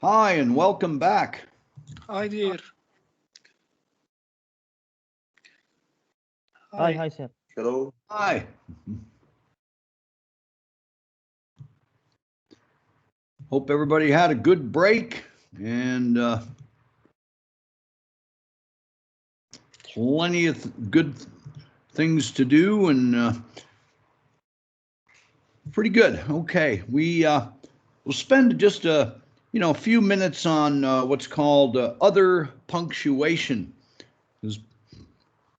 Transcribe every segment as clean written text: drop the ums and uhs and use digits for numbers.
Hi, and welcome back. Hi dear. Hi, sir. Hello. Hi. Hope everybody had a good break and plenty of good things to do and pretty good. Okay, we'll spend just a few minutes on what's called other punctuation. Because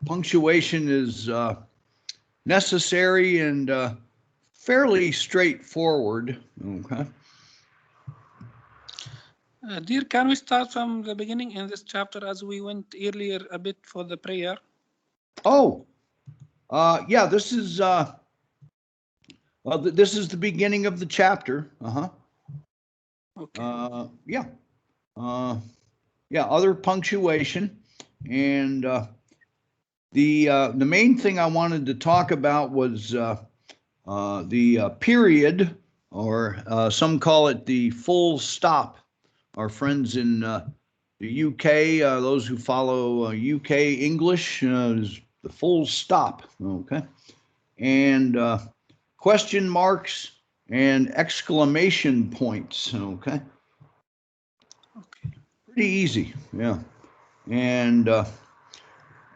punctuation is necessary and fairly straightforward. Okay. Dear, can we start from the beginning in this chapter as we went earlier a bit for the prayer? Oh, yeah, this is this is the beginning of the chapter. Okay. Yeah. Other punctuation, and the main thing I wanted to talk about was the period, or some call it the full stop. Our friends in the UK, those who follow UK English, is the full stop. Okay, and question marks and exclamation points. Okay. Okay. Pretty easy, yeah. And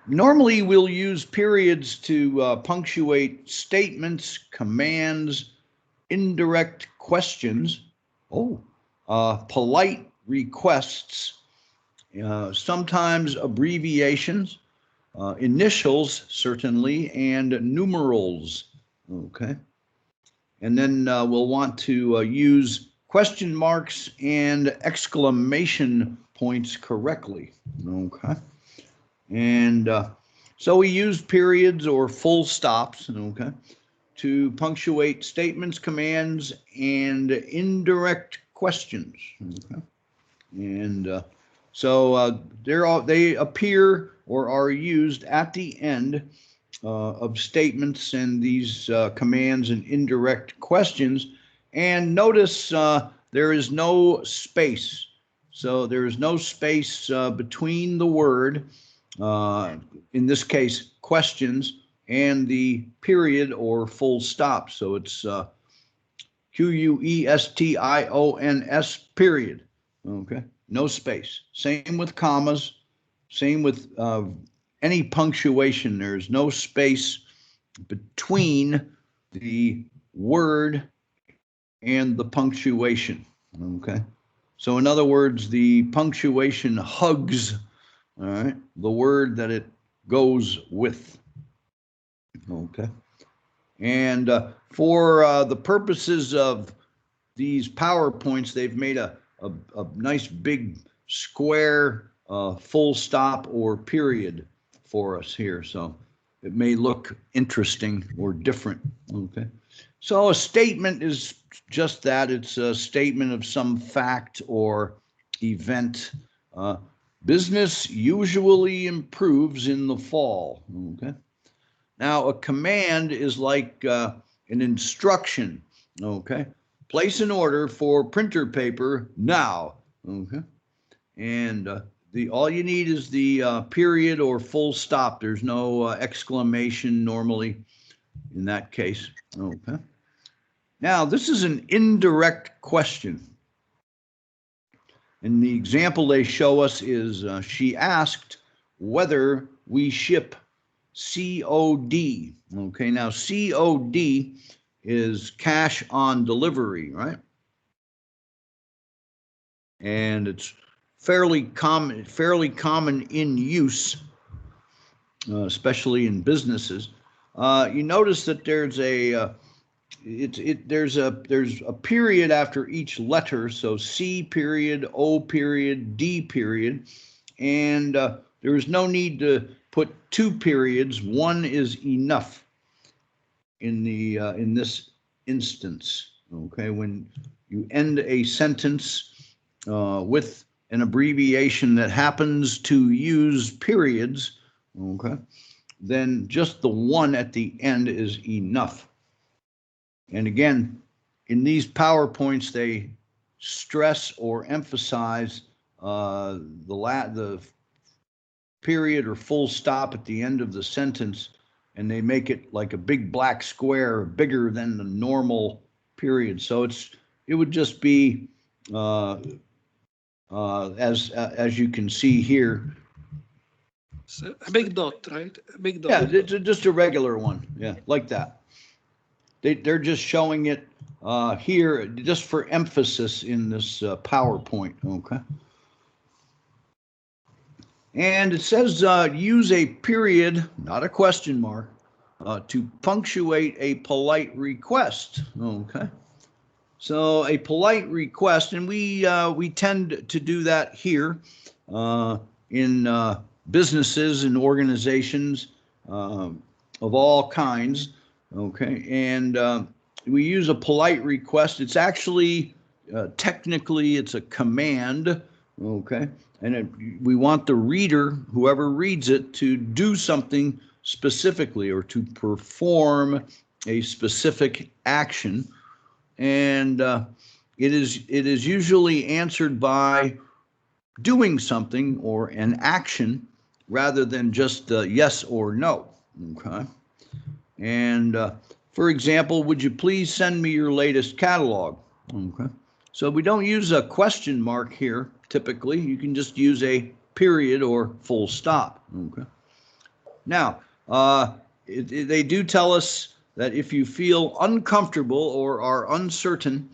normally we'll use periods to punctuate statements, commands, indirect questions, polite requests, sometimes abbreviations, initials, certainly, and numerals, okay? And then we'll want to use question marks and exclamation points correctly, okay? And so we use periods or full stops, okay, to punctuate statements, commands, and indirect questions, okay? And so they appear or are used at the end of statements and these commands and indirect questions. And notice there is no space. So there is no space between the word, in this case, questions, and the period or full stop. So it's questions, period. Okay, no space. Same with commas. Same with any punctuation. There's no space between the word and the punctuation. Okay, so in other words, the punctuation hugs, all right, the word that it goes with. Okay, and for the purposes of these PowerPoints, they've made a nice big square full stop or period for us here. So it may look interesting or different. Okay. So a statement is just that. It's a statement of some fact or event. Business usually improves in the fall. Okay. Now a command is like an instruction. Okay. Place an order for printer paper now. Okay. And all you need is the period or full stop. There's no exclamation normally in that case. Okay. Now this is an indirect question. And the example they show us is she asked whether we ship COD. Okay, now COD is cash on delivery, right? And it's fairly common in use, especially in businesses. You notice that there's a period after each letter, so C period, O period, D period, and there is no need to put two periods. One is enough in this instance. Okay, when you end a sentence with an abbreviation that happens to use periods, okay, then just the one at the end is enough. And again, in these PowerPoints, they stress or emphasize the period or full stop at the end of the sentence, and they make it like a big black square, bigger than the normal period. So it would just be as you can see here. So a big dot, right? A big dot. Yeah, it's just a regular one. Yeah, like that. They're just showing it here just for emphasis in this PowerPoint. Okay. And it says use a period, not a question mark, to punctuate a polite request. Okay. So a polite request, and we tend to do that here in businesses and organizations of all kinds. Okay, and we use a polite request. It's actually technically it's a command. Okay, and we want the reader, whoever reads it, to do something specifically or to perform a specific action. And it is usually answered by doing something or an action rather than just yes or no. Okay. And for example, would you please send me your latest catalog? Okay. So we don't use a question mark here. Typically, you can just use a period or full stop. Okay. Now, they do tell us that if you feel uncomfortable or are uncertain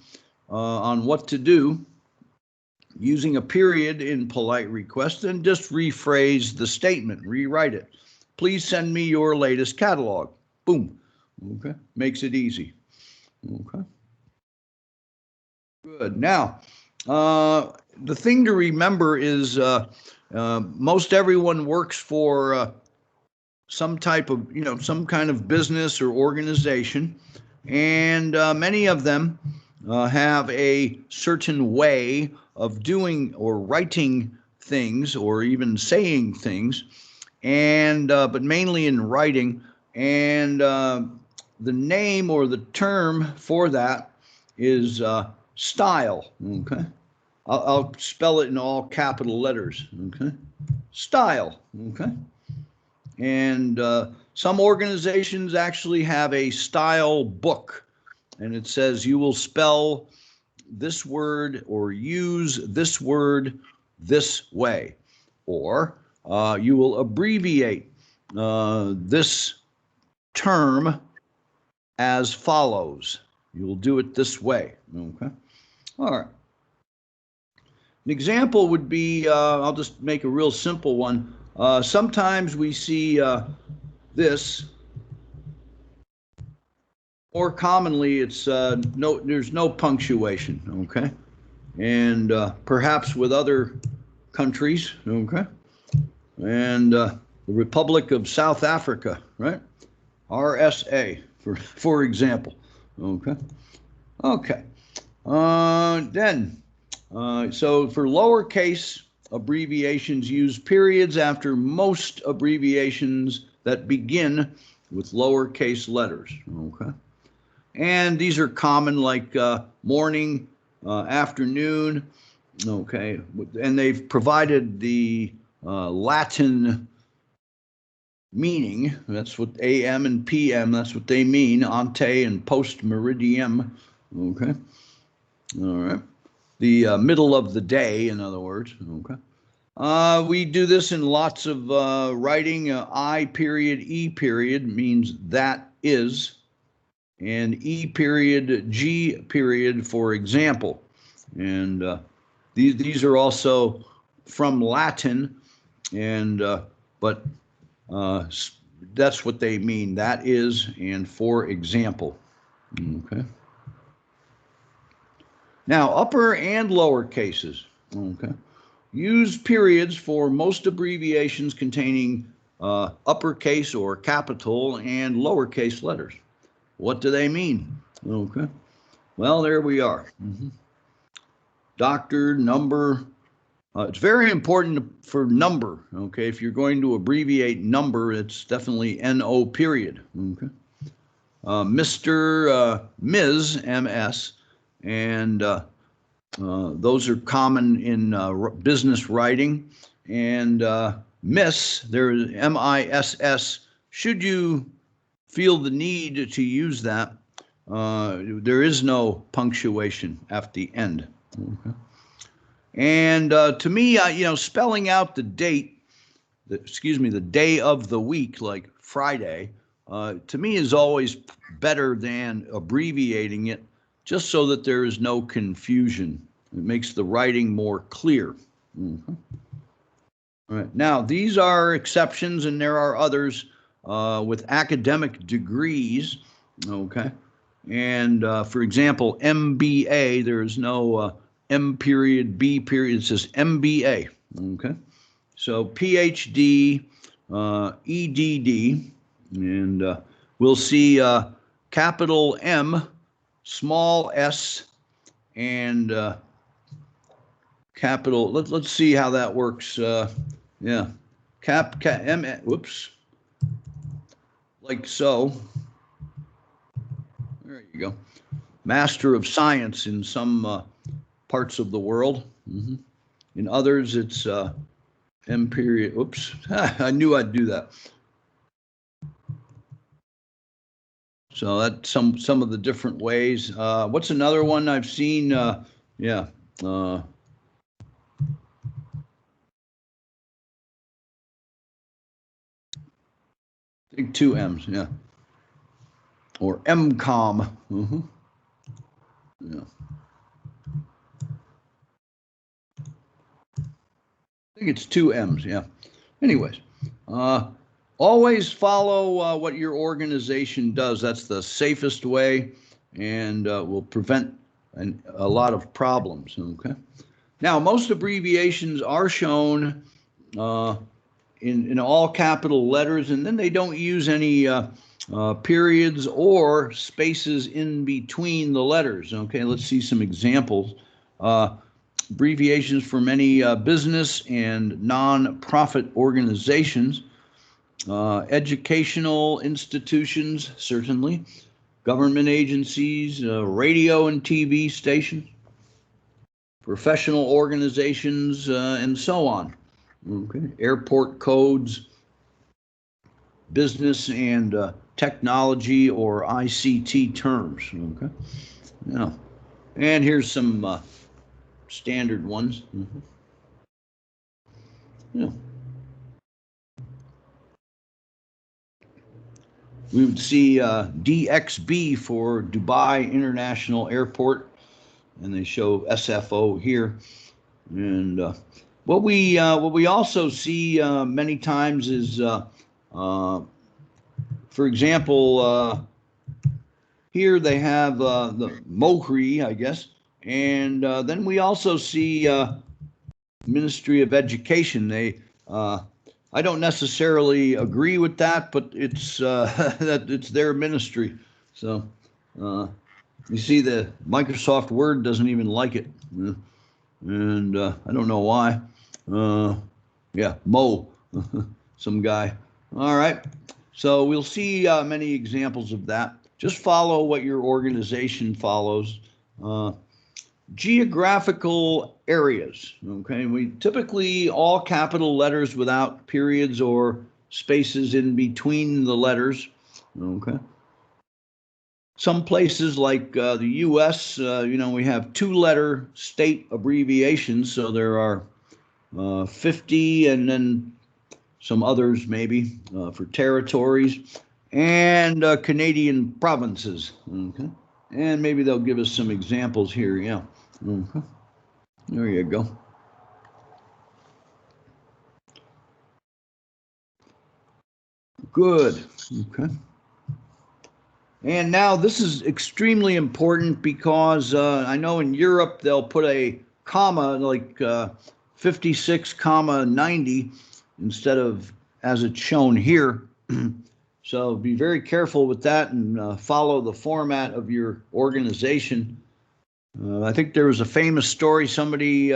on what to do, using a period in polite request, then just rephrase the statement, rewrite it. Please send me your latest catalog. Boom. Okay. Makes it easy. Okay. Good. Now, the thing to remember is most everyone works for some type of, some kind of business or organization, and many of them have a certain way of doing or writing things or even saying things, and but mainly in writing, and the name or the term for that is style. Okay, I'll spell it in all capital letters. Okay, style. Okay. And some organizations actually have a style book, and it says you will spell this word or use this word this way, or you will abbreviate this term as follows. You'll do it this way. Okay. All right. An example would be, I'll just make a real simple one. Sometimes we see this, or commonly it's there's no punctuation, okay? And perhaps with other countries, okay? And the Republic of South Africa, right? RSA, for example, okay? Okay. So for lowercase abbreviations, use periods after most abbreviations that begin with lowercase letters. Okay. And these are common, like morning, afternoon. Okay. And they've provided the Latin meaning. That's what AM and PM, that's what they mean. Ante and post meridiem. Okay. All right. The middle of the day, in other words. Okay. We do this in lots of writing. I period, E period means that is, and E period, G period, for example. And these are also from Latin, and but that's what they mean. That is, and for example. Okay. Now, upper and lower cases. Okay. Use periods for most abbreviations containing uppercase or capital and lowercase letters. What do they mean? Okay. Well, there we are. Doctor, number. It's very important for number. Okay. If you're going to abbreviate number, it's definitely NO period. Okay. Mr., Ms., MS, and Those are common in business writing. And miss, there's MISS. Should you feel the need to use that, there is no punctuation at the end. Okay. And to me, spelling out the date, the day of the week, like Friday, to me is always better than abbreviating it, just so that there is no confusion. It makes the writing more clear. Mm-hmm. All right. Now, these are exceptions, and there are others with academic degrees. Okay. And for example, MBA, there is no M period, B period. It says MBA. Okay. So PhD, EDD, and we'll see capital M, small s, and capital. Let's see how that works. Yeah, M. Whoops, like so. There you go. Master of Science in some parts of the world. Mm-hmm. In others, it's M period. Oops, I knew I'd do that. So that's some of the different ways. What's another one I've seen? Yeah. I think two M's, yeah. Or MCOM. Mm-hmm. Yeah. I think it's two M's, yeah. Anyways, always follow what your organization does. That's the safest way and will prevent a lot of problems, okay? Now, most abbreviations are shown in all capital letters, and then they don't use any periods or spaces in between the letters. Okay, let's see some examples. Abbreviations for many business and non-profit organizations, educational institutions, certainly, government agencies, radio and TV stations, professional organizations, and so on. Okay, airport codes, business and technology or ICT terms. Okay, yeah, and here's some standard ones. Mm-hmm. Yeah, we would see DXB for Dubai International Airport, and they show SFO here. And what we also see many times is, for example, here they have the MOHRI, I guess, and then we also see Ministry of Education. They, I don't necessarily agree with that, but it's that it's their ministry. So you see, the Microsoft Word doesn't even like it, and I don't know why. Yeah, Mo, some guy. All right. So we'll see many examples of that. Just follow what your organization follows. Geographical areas, okay? We typically all capital letters without periods or spaces in between the letters, okay? Some places like the US, we have two-letter state abbreviations, so there are 50 and then some others maybe for territories, and Canadian provinces, okay? And maybe they'll give us some examples here, yeah. Okay. There you go. Good, okay. And now this is extremely important because I know in Europe they'll put a comma like 56 comma 90 instead of as it's shown here. So be very careful with that and follow the format of your organization. I think there was a famous story, somebody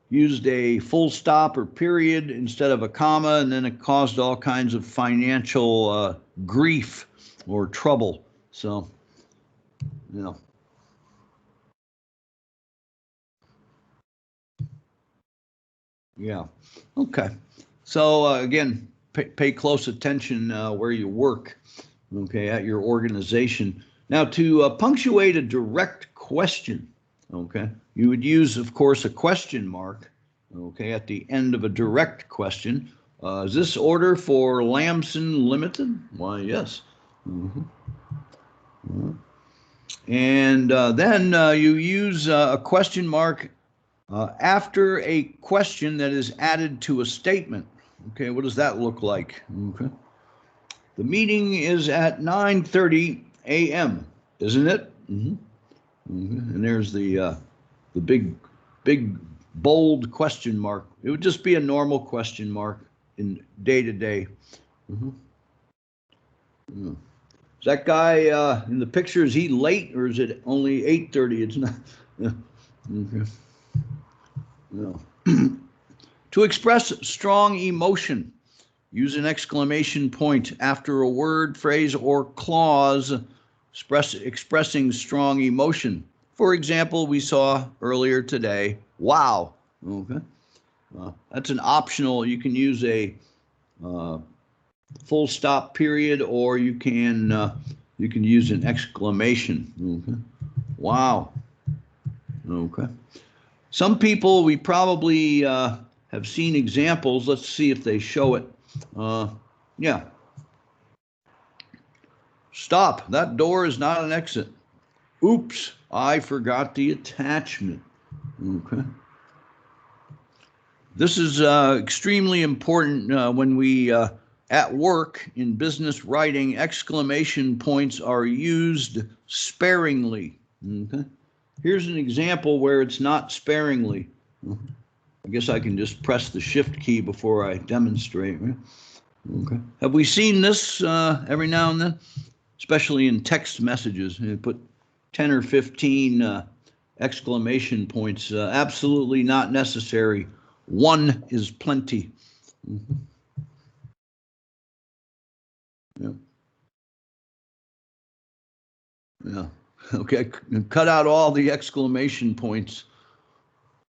used a full stop or period instead of a comma, and then it caused all kinds of financial grief or trouble. So, Yeah. Okay. So again, pay close attention where you work, okay, at your organization. Now, to punctuate a direct question, okay, you would use, of course, a question mark, okay, at the end of a direct question. Is this order for Lamson Limited? Why, yes. And then you use a question mark after a question that is added to a statement. Okay, what does that look like? Okay. The meeting is at 9:30 a.m., isn't it? And there's the big, bold question mark. It would just be a normal question mark in day to day. Is that guy in the picture, is he late or is it only 8:30? It's not. Okay. No. To express strong emotion, use an exclamation point after a word, phrase, or clause expressing strong emotion. For example, we saw earlier today, wow. Okay. That's an optional. You can use a full stop period, or you can use an exclamation. Okay. Wow. Okay. Some people, we probably have seen examples. Let's see if they show it. Yeah. Stop. That door is not an exit. Oops, I forgot the attachment. Okay. This is extremely important when we, at work in business writing, exclamation points are used sparingly. Okay. Here's an example where it's not sparingly. I guess I can just press the shift key before I demonstrate. Right? Okay. Have we seen this every now and then? Especially in text messages. You put 10 or 15 exclamation points. Absolutely not necessary. One is plenty. Yeah. Yeah. Okay. Cut out all the exclamation points.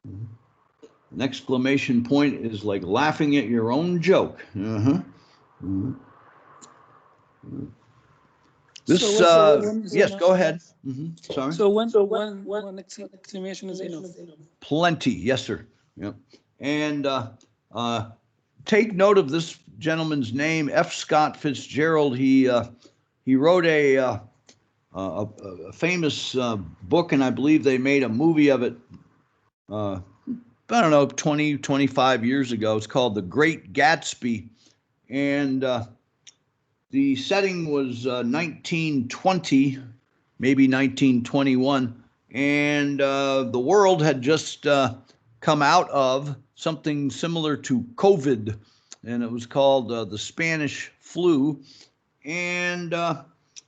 An exclamation point is like laughing at your own joke. This, yes, go ahead. Sorry. So one exclamation is enough. Plenty, yes, sir. Yep. And take note of this gentleman's name, F. Scott Fitzgerald. He wrote a famous book, and I believe they made a movie of it. I don't know, 20, 25 years ago. It's called The Great Gatsby, and the setting was 1920, maybe 1921, and the world had just come out of something similar to COVID, and it was called the Spanish flu. And,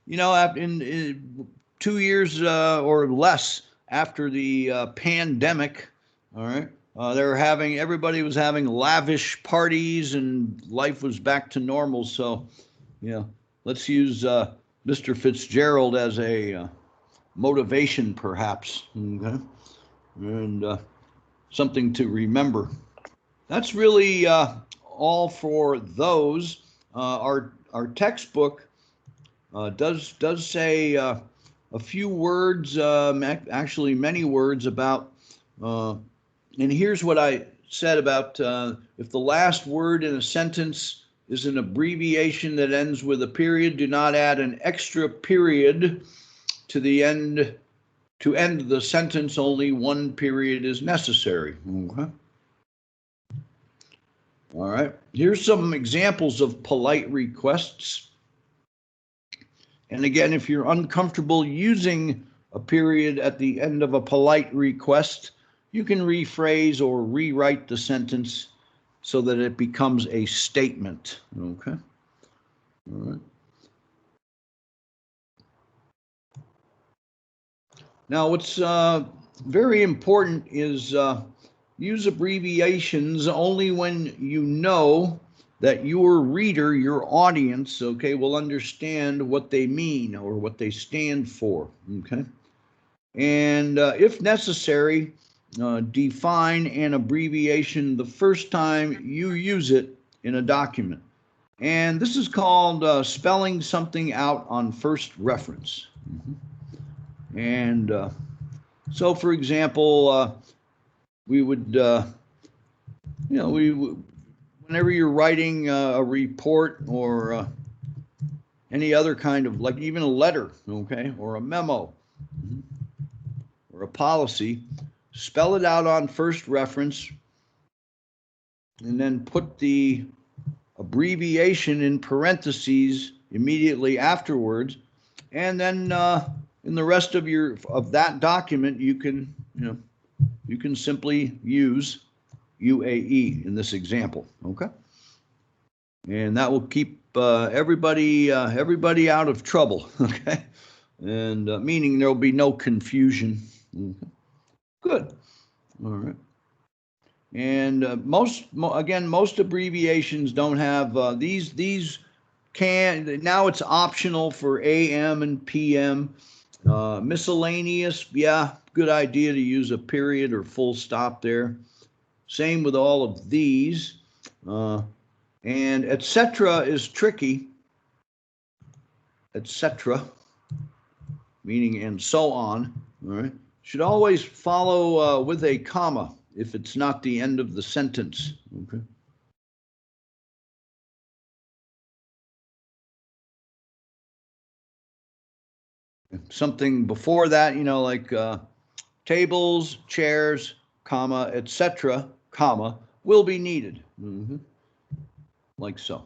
you know, in 2 years or less after the pandemic, all right, everybody was having lavish parties and life was back to normal. So, yeah, let's use Mr. Fitzgerald as a motivation, perhaps, okay? And something to remember. That's really all for those. Our textbook does say a few words, actually many words about. And here's what I said about if the last word in a sentence is an abbreviation that ends with a period, do not add an extra period to the end. To end the sentence, only one period is necessary. Okay. All right. Here's some examples of polite requests. And again, if you're uncomfortable using a period at the end of a polite request, you can rephrase or rewrite the sentence so that it becomes a statement. Okay. All right. Now, what's very important is use abbreviations only when you know that your reader, your audience, okay, will understand what they mean or what they stand for. Okay. And if necessary, define an abbreviation the first time you use it in a document. And this is called spelling something out on first reference. And so, for example, we would, whenever you're writing a report or any other kind of, like even a letter, okay, or a memo or a policy, spell it out on first reference and then put the abbreviation in parentheses immediately afterwards. And then in the rest of that document, you can simply use UAE in this example, okay? And that will keep everybody out of trouble, okay? And meaning there'll be no confusion. Okay. Good. All right. And most abbreviations don't have these now it's optional for AM and PM. Miscellaneous, yeah, good idea to use a period or full stop there. Same with all of these. And etc. is tricky. Etc. meaning and so on. All right. Should always follow with a comma if it's not the end of the sentence. Okay. Something before that, like tables, chairs, comma, etc., comma, will be needed. Like so.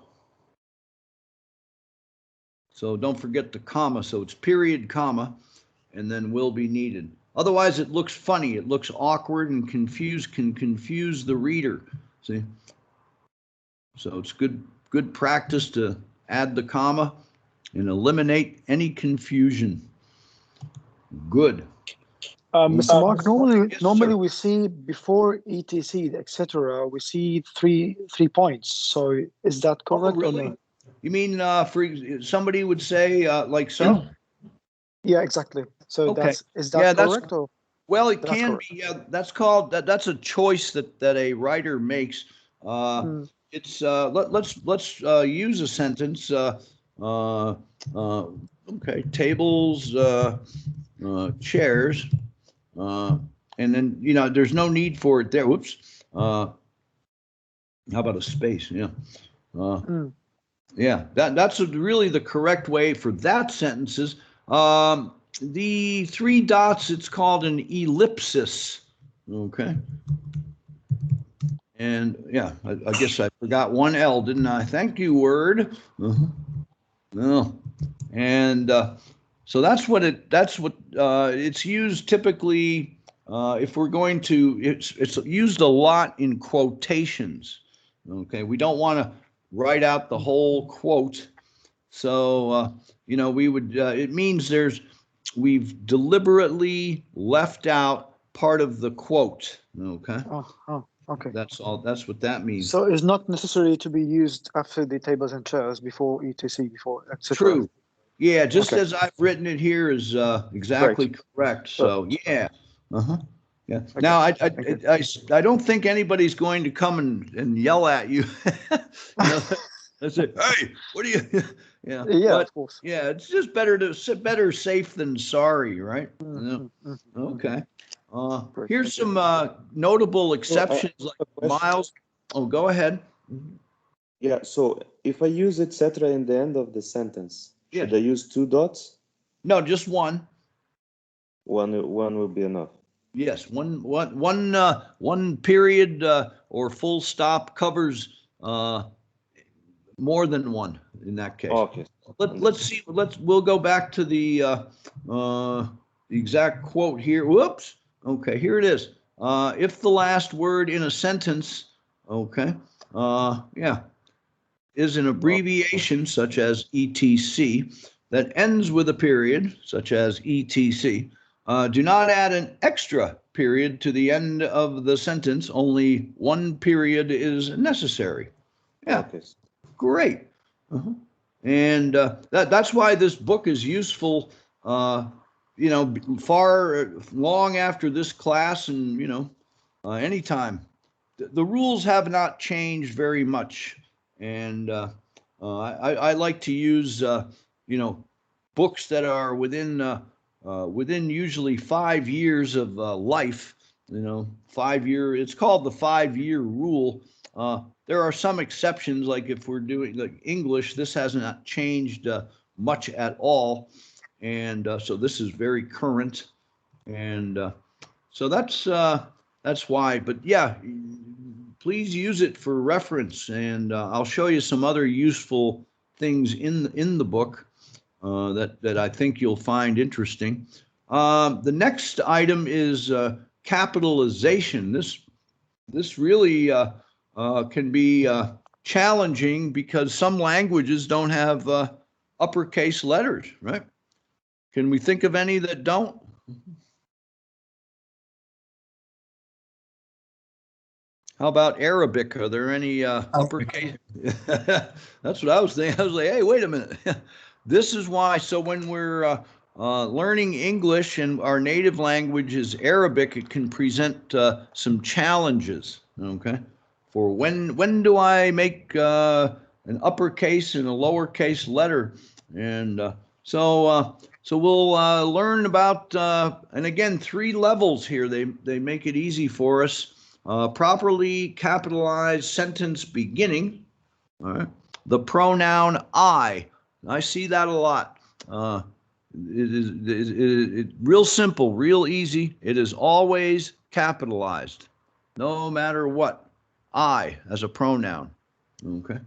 So don't forget the comma. So it's period, comma, and then will be needed. Otherwise, it looks funny. It looks awkward and can confuse the reader. See? So it's good practice to add the comma and eliminate any confusion. Good. Mr. Mark, normally yes, we see before etc., etc., we see three points. So is that correct? Oh, really? Or no? You mean for somebody would say like so? Yeah, exactly. So okay. Is that correct? Or? Well, it can be. Yeah, that's a choice that a writer makes. It's let's use a sentence. Okay, tables, chairs, and then there's no need for it there. Whoops. How about a space? Yeah. Yeah, that's really the correct way for that sentences. The three dots, it's called an ellipsis. Okay. And yeah, I guess I forgot one L, didn't I? Thank you, Word. No. And so that's what it's used typically if we're going to, it's used a lot in quotations. Okay, we don't want to write out the whole quote. So, we would, it means we've deliberately left out part of the quote. Okay. Okay. That's all. That's what that means. So it's not necessary to be used after the tables and chairs, before etc., before etc. True. Yeah, just as I've written it here is exactly correct. So yeah. Yeah. Okay. Now I don't think anybody's going to come and yell at you. They say, hey, what do you? Yeah. Yeah, of course. Yeah, it's just better safe than sorry, right? Okay. Here's some notable exceptions, like Miles. Oh, go ahead. Yeah. So if I use etc. in the end of the sentence, should I use two dots? No, just one. One will be enough. Yes, one period or full stop covers more than one in that case. Okay. Let's see. We'll go back to the exact quote here. Whoops. Okay, here it is. If the last word in a sentence, okay, is an abbreviation such as ETC that ends with a period such as ETC, do not add an extra period to the end of the sentence. Only one period is necessary. Yeah, okay. Great. And that's why this book is useful you know, long after this class and, you know, anytime. The rules have not changed very much. And I like to use, you know, books that are within usually 5 years of life, you know, 5-year, it's called the 5-year rule. There are some exceptions, like if we're doing like English, this has not changed much at all. And so this is very current. And so that's why, but yeah, please use it for reference. And I'll show you some other useful things in the book that I think you'll find interesting. The next item is capitalization. This really can be challenging because some languages don't have uppercase letters, right? Can we think of any that don't? How about Arabic? Are there any uppercase? That's what I was thinking. I was like, hey, wait a minute. This is why. So when we're learning English and our native language is Arabic, it can present some challenges. Okay, for when do I make an uppercase and a lowercase letter? And so we'll learn about and again 3 levels here. They make it easy for us. Properly capitalized sentence beginning. All right. The pronoun I. I see that a lot. It real simple, real easy. It is always capitalized, no matter what. I as a pronoun. Okay.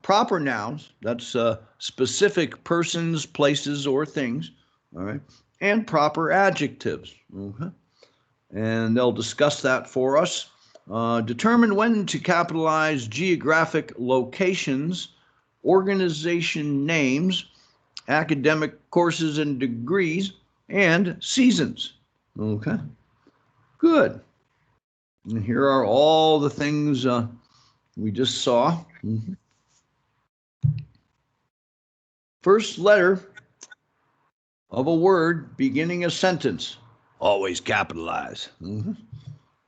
Proper nouns, that's specific persons, places, or things. All right. And proper adjectives. Okay. And they'll discuss that for us. Determine when to capitalize geographic locations, organization names, academic courses and degrees, and seasons. Okay, good. And here are all the things we just saw. Mm-hmm. First letter of a word beginning a sentence. Always capitalize. Mm-hmm.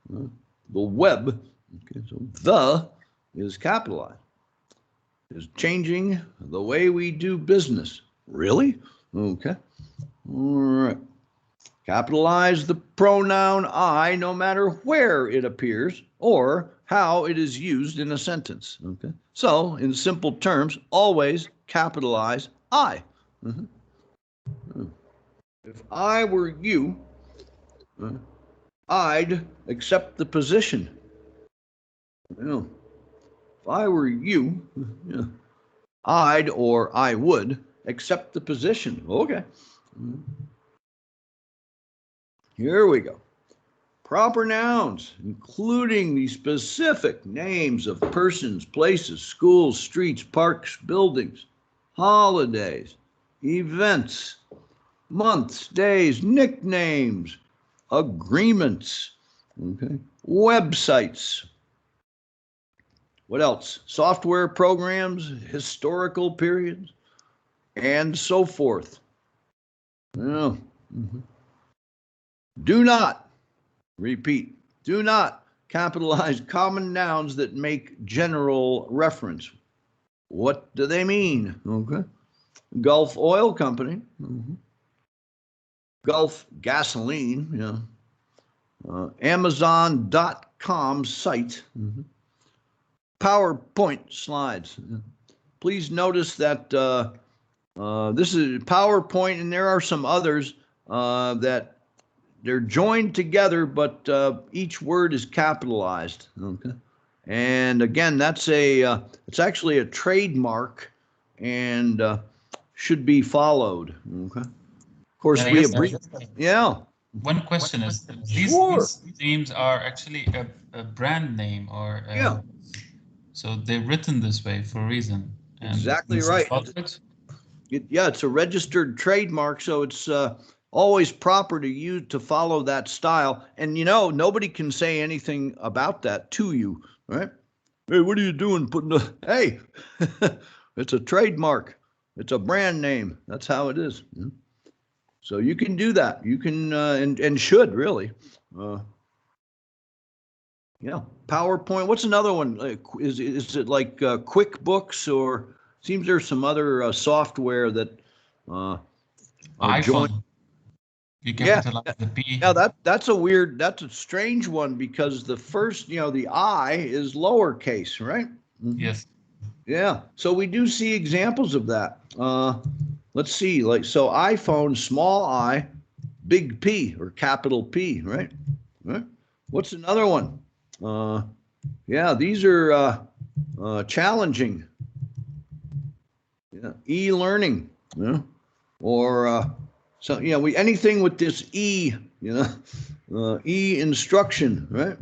The web, okay, so the is capitalized. Is changing the way we do business. Really? Okay. All right. Capitalize the pronoun I no matter where it appears or how it is used in a sentence. Okay. So, in simple terms, always capitalize I. Mm-hmm. If I were you, I'd accept the position. You know, if I were you, I'd or I would accept the position. Okay. Here we go. Proper nouns, including the specific names of persons, places, schools, streets, parks, buildings, holidays, events, months, days, nicknames, agreements, okay, websites. What else? Software programs, historical periods, and so forth. Yeah. Mm-hmm. Do not, repeat, do not capitalize common nouns that make general reference. What do they mean? Okay. Gulf Oil Company. Mm-hmm. Gulf Gasoline. Yeah. Amazon.com site. Mm-hmm. PowerPoint slides. Please notice that this is PowerPoint, and there are some others that they're joined together, but each word is capitalized. Okay, and again, that's it's actually a trademark and should be followed. Okay, of course we agree. Yeah. One question is, these names are actually a brand name, or yeah. So they're written this way for a reason. And exactly right. Yeah, it's a registered trademark, so it's always proper to follow that style. And you know, nobody can say anything about that to you, right? Hey, what are you doing putting the, hey, it's a trademark. It's a brand name. That's how it is. So you can do that. You can and should really. Yeah, PowerPoint. What's another one? Is it like QuickBooks, or seems there's some other software that are iPhone. You capitalize the P. Yeah, that's a strange one because the first, the I is lowercase, right? Yes. Yeah. So we do see examples of that. Let's see, so iPhone, small I, big P or capital P, right? Right. What's another one? Yeah, these are challenging. Yeah, e-learning, or so anything with this E, e-instruction, right?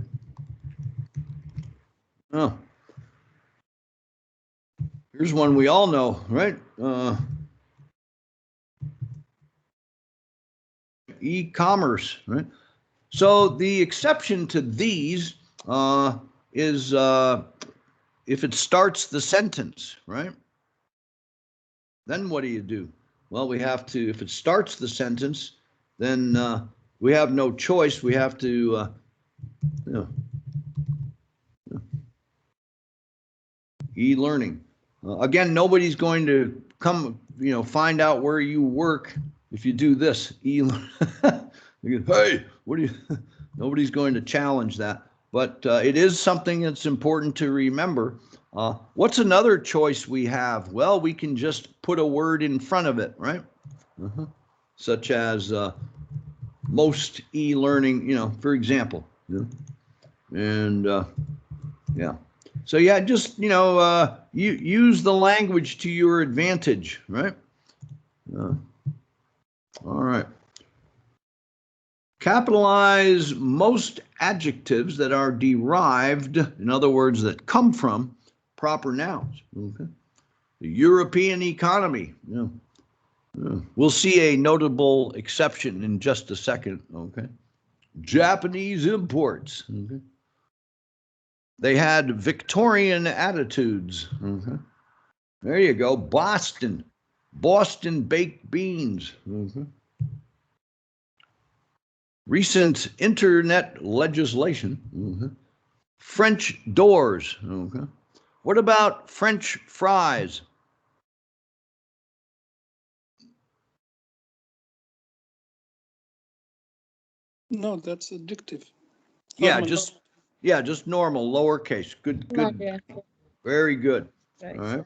Oh, here's one we all know, right? E-commerce, right? So the exception to these is if it starts the sentence, right? Then what do? Well, we have to, if it starts the sentence, then we have no choice. We have to, e-learning. Again, nobody's going to come, find out where you work if you do this. Hey, what do you? Nobody's going to challenge that. But it is something that's important to remember. What's another choice we have? Well, we can just put a word in front of it, right? Such as most e-learning, for example. And yeah. So yeah, just, you use the language to your advantage, right? All right. Capitalize most adjectives that are derived, in other words, that come from proper nouns. Okay. The European economy. We'll see a notable exception in just a second. Okay. Japanese imports. Okay. They had Victorian attitudes. Okay. There you go. Boston baked beans. Okay. Recent internet legislation. French doors. Okay. What about French fries? No, that's adjective. Yeah, Normal. just normal, lowercase. Good. Very good. Right. All right.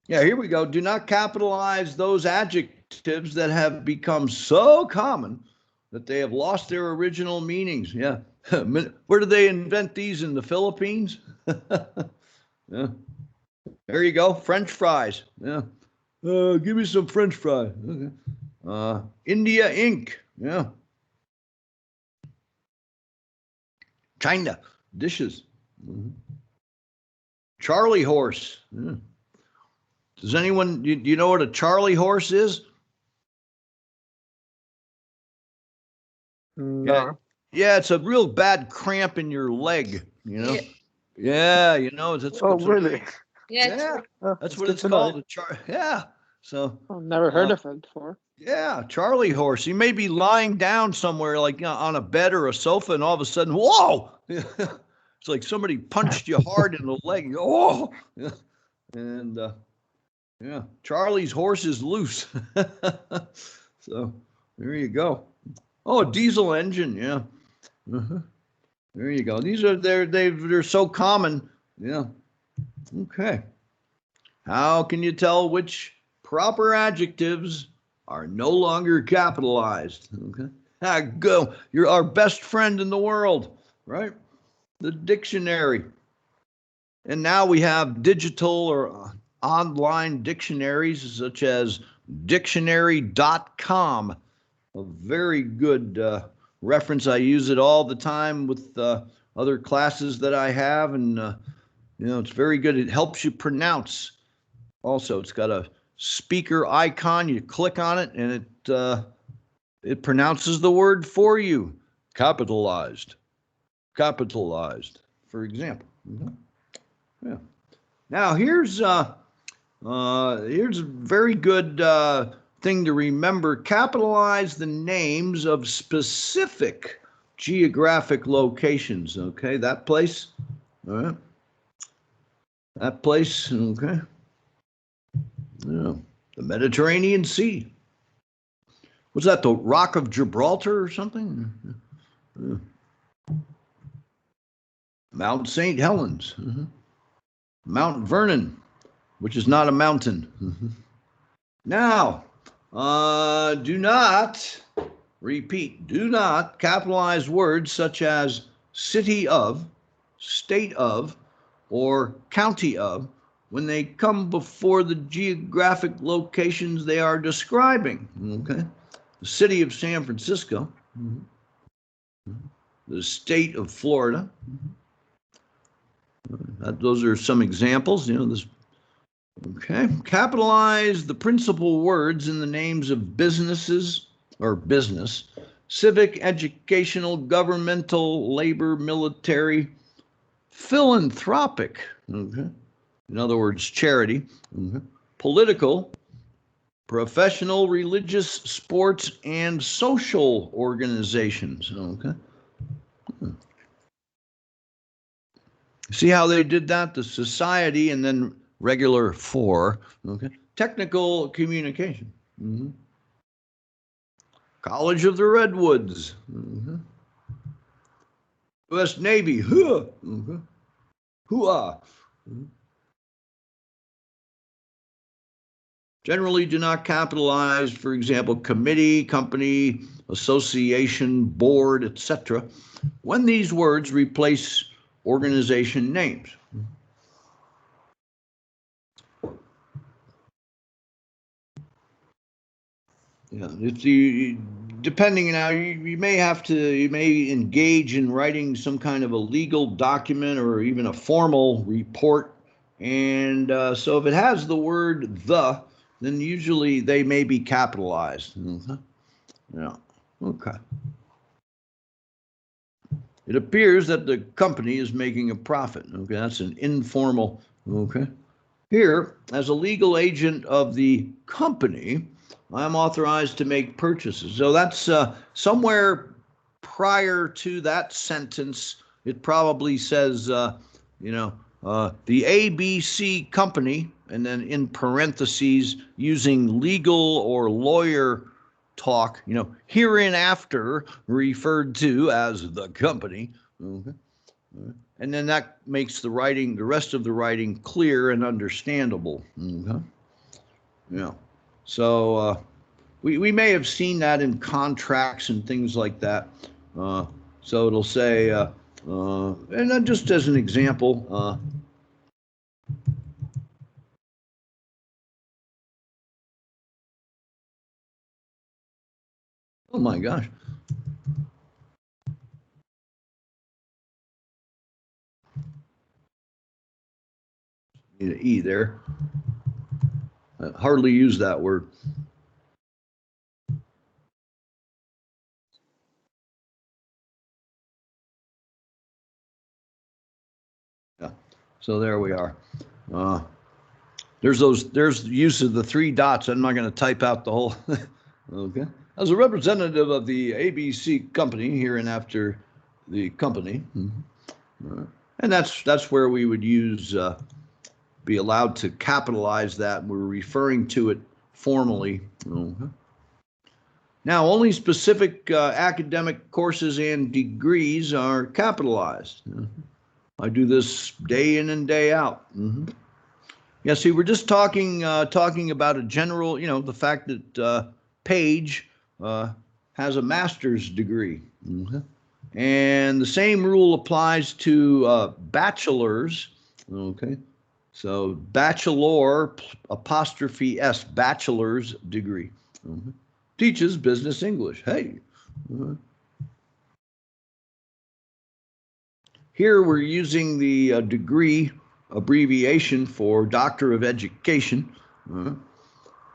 Yeah, here we go. Do not capitalize those adjectives that have become so common that they have lost their original meanings. Yeah. Where did they invent these? In the Philippines? Yeah. There you go. French fries. Yeah. Give me some French fries. Okay. India Inc. Yeah. China dishes. Charlie horse. Yeah. Does anyone, do you know what a Charlie horse is? No. Yeah, it's a real bad cramp in your leg, Yeah, that's really? Yeah. That's what it's called. Yeah. So I've never heard of it before. Yeah, Charlie horse. You may be lying down somewhere like on a bed or a sofa, and all of a sudden, whoa! It's like somebody punched you hard in the leg. You go, whoa! Yeah. And yeah, Charlie's horse is loose. So there you go. Oh, a diesel engine. Yeah. There you go. These are they're so common. Yeah. Okay. How can you tell which proper adjectives are no longer capitalized? Okay. Go. You're our best friend in the world, right? The dictionary. And now we have digital or online dictionaries such as dictionary.com. A very good reference. I use it all the time with other classes that I have, and it's very good. It helps you pronounce. Also, it's got a speaker icon. You click on it, and it pronounces the word for you. Capitalized, for example. Yeah. Now here's a very good thing to remember, capitalize the names of specific geographic locations, okay? That place, all right? That place, okay? Yeah. The Mediterranean Sea. Was that the Rock of Gibraltar or something? Yeah. Mount St. Helens. Mount Vernon, which is not a mountain. Now, do not, repeat, do not capitalize words such as city of, state of, or county of when they come before the geographic locations they are describing, okay? The city of San Francisco, the state of Florida. Those are some examples, you know, this. Okay, capitalize the principal words in the names of businesses or business, civic, educational, governmental, labor, military, philanthropic, okay, in other words, charity, okay, political, professional, religious, sports, and social organizations, okay. See how they did that? The society and then regular for, okay. Technical communication. College of the Redwoods. U.S. Navy. Hooah. Generally do not capitalize, for example, committee, company, association, board, etc., when these words replace organization names. Yeah, if you, depending now, you may have to, you may engage in writing some kind of a legal document or even a formal report. And so if it has the word the, then usually they may be capitalized. Yeah, okay. It appears that the company is making a profit. Okay, that's an informal, okay. Here, as a legal agent of the company, I'm authorized to make purchases. So that's somewhere prior to that sentence, it probably says, you know, the ABC company, and then in parentheses, using legal or lawyer talk, you know, hereinafter referred to as the company. Okay. And then that makes the writing, the rest of the writing clear and understandable. Okay. Yeah. So we may have seen that in contracts and things like that. So it'll say, and just as an example, oh my gosh. Need an E there. I hardly use that word. Yeah. So there we are. There's the use of the 3 dots. I'm not going to type out the whole. Okay. As a representative of the ABC company, hereinafter the company. And that's where we would use, be allowed to capitalize that. We're referring to it formally. Okay. Now, only specific academic courses and degrees are capitalized. I do this day in and day out. Yeah, see, we're just talking about a general, you know, the fact that Paige has a master's degree. And the same rule applies to bachelors. Okay, so bachelor apostrophe S, bachelor's degree. Teaches business English. Hey. Here we're using the degree abbreviation for Doctor of Education.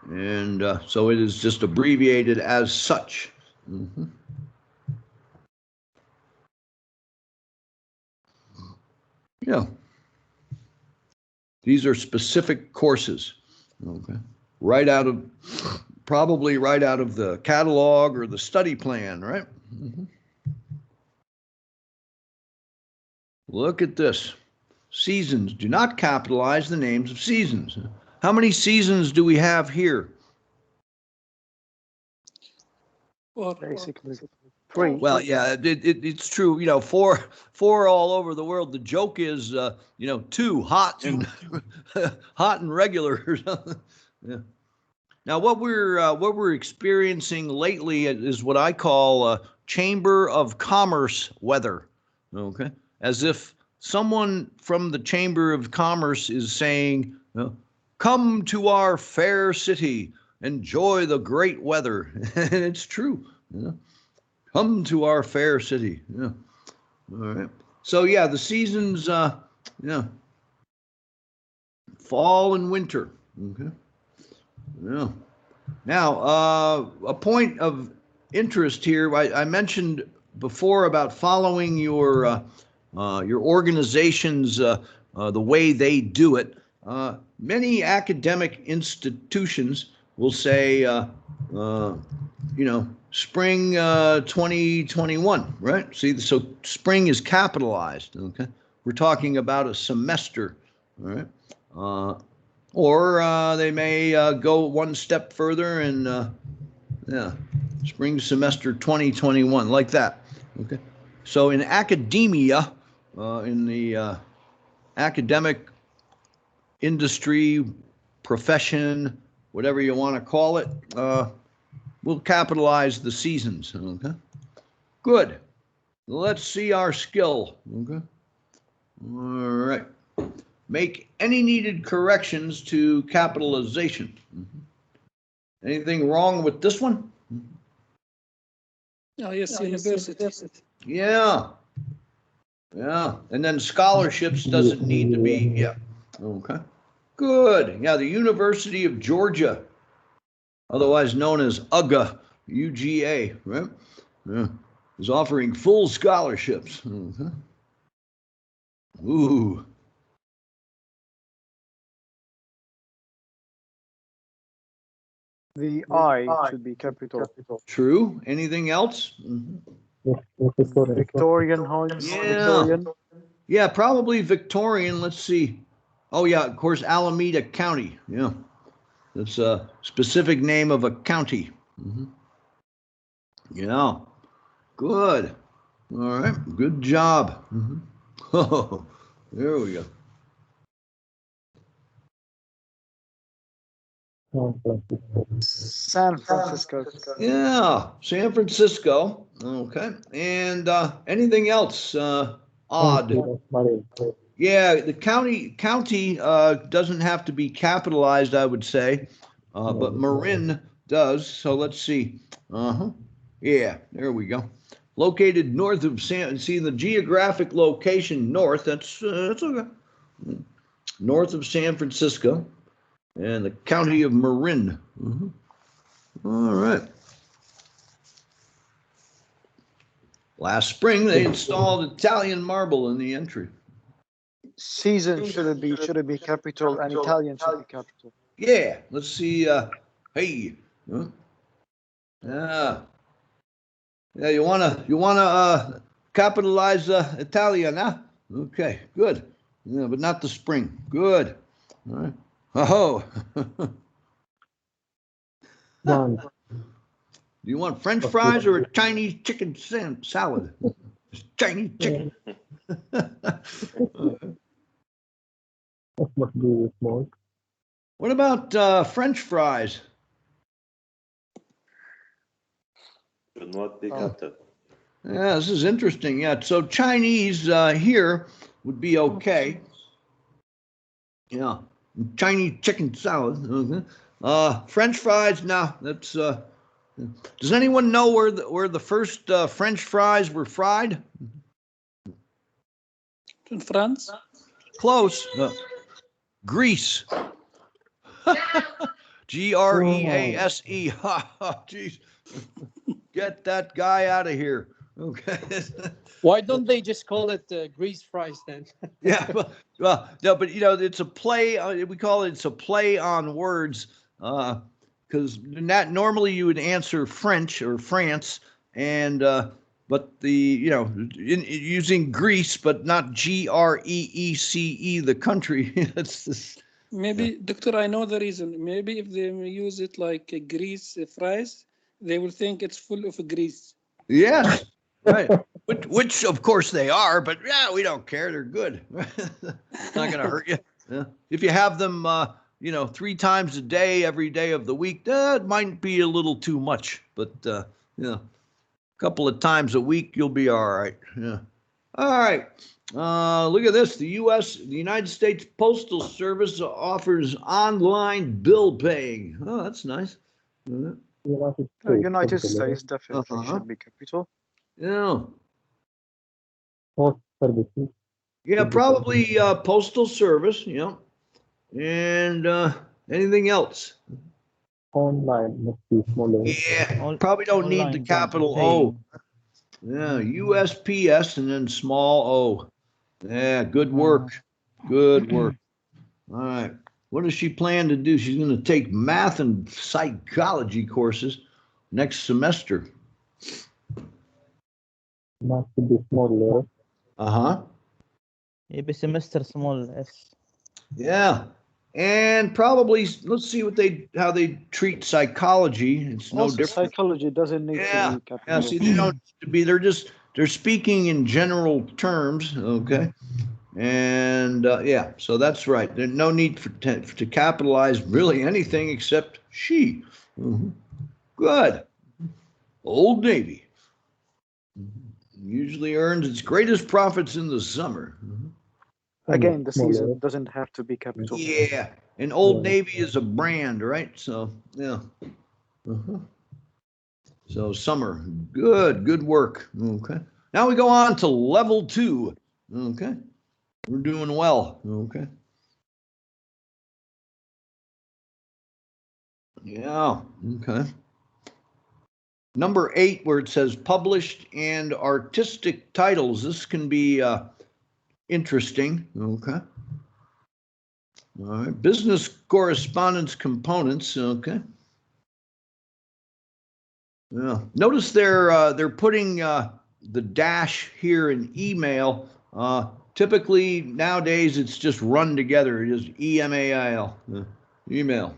And so it is just abbreviated as such. Yeah. These are specific courses. Okay. Right out of probably right out of the catalog or the study plan, right? Look at this. Seasons. Do not capitalize the names of seasons. How many seasons do we have here? Basically, 3. Well, yeah, it's true. You know, four all over the world. The joke is, you know, 2 hot and hot and regular or something. Yeah. Now, what we're experiencing lately is what I call Chamber of Commerce weather. Okay, as if someone from the Chamber of Commerce is saying, "Come to our fair city, enjoy the great weather," and it's true. You know? Come to our fair city. Yeah. All right. So yeah, the seasons, yeah, fall and winter. Okay. Yeah. Now, a point of interest here. I mentioned before about following your organization's the way they do it. Many academic institutions will say, you know, spring 2021, right? See, so spring is capitalized, okay? We're talking about a semester, all right? Or they may go one step further and, yeah, spring semester 2021, like that, okay? So in academia, in the academic industry, profession, whatever you want to call it, we'll capitalize the seasons, okay? Good. Let's see our skill, okay? All right. Make any needed corrections to capitalization. Anything wrong with this one? Oh, yes, university. Yeah. Yeah. And then scholarships doesn't need to be, yeah. Okay. Good. Yeah, the University of Georgia, otherwise known as UGA, UGA, right? Yeah. Is offering full scholarships. Okay. Ooh. The I should be capital. True. Anything else? Victorian Heights. Yeah. Victorian. Yeah, probably Victorian. Let's see. Oh, yeah, of course, Alameda County. Yeah. That's a specific name of a county. Yeah. Good. All right. Good job. Oh, there we go. San Francisco. Yeah, San Francisco. Okay. And anything else odd? Yeah, the county doesn't have to be capitalized, I would say, but Marin does. So let's see. Yeah, there we go. Located north of see the geographic location north. That's okay. North of San Francisco, and the county of Marin. All right. Last spring, they installed Italian marble in the entry. Season should be capital, and Italian should be capital. Yeah. Let's see. Hey. Yeah. Yeah. You wanna capitalize Italian, huh? Okay. Good. Yeah, but not the spring. Good. All right. Oh. Do you want French fries or a Chinese chicken salad? Chinese chicken. What about French fries? Should not be capital. Yeah, this is interesting. Yeah, so Chinese here would be okay. Yeah, Chinese chicken salad. French fries. No, that's. Does anyone know where the first French fries were fried? In France? Close. Greece. Grease. Ha ha. Jeez. Get that guy out of here. Okay. Why don't they just call it grease fries then? Yeah. Well, no, but you know, it's a play. We call it's a play on words. because that normally you would answer French or France, and but using Greece, but not Greece, the country. That's this. Maybe, Doctor, I know the reason. Maybe if they use it like a grease fries, they will think it's full of grease. Yes, right. Which of course they are, but yeah, we don't care. They're good. It's not going to hurt you. Yeah. If you have them, 3 times a day, every day of the week, that might be a little too much. But a couple of times a week, you'll be all right. Yeah. All right. Look at this. The United States Postal Service offers online bill paying. Oh, that's nice. United States definitely should be capital. Yeah. Yeah, probably Postal Service, and anything else. Online must be smaller. Yeah, probably don't need the Online capital O. paying. Yeah, USPS and then small O. Yeah, good work. Good work. All right. What does she plan to do? She's going to take math and psychology courses next semester. Must be smaller. Uh-huh. Maybe semester small S. Yeah. And probably let's see how they treat psychology. It's no Also, different. psychology doesn't need to be capital. Yeah, see, they don't need to be, they're speaking in general terms, okay? And so that's right. There's no need to capitalize really anything except she. Mhm. Good. Old Navy usually earns its greatest profits in the summer. Again, the season doesn't have to be capital. Yeah, and Old Navy is a brand, right? So, yeah. So summer, good work. Okay. Now we go on to level 2. Okay. We're doing well. Okay. Yeah. Okay. Number 8, where it says published and artistic titles. This can be interesting. Okay. All right. Business correspondence components. Okay. Yeah. Notice they're putting the dash here in email. Typically nowadays it's just run together. It is email. Email.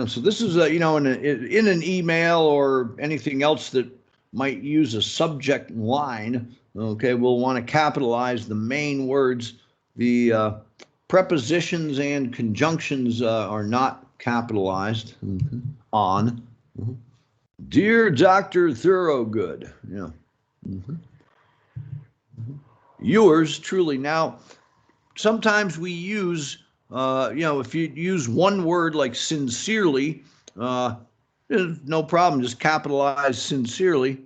So this is in an email or anything else that might use a subject line. Okay, we'll want to capitalize the main words. The prepositions and conjunctions are not capitalized on. Dear Dr. Thorogood. Yeah. Yours truly. Now, sometimes we use, if you use one word like sincerely, there's no problem, just capitalize sincerely.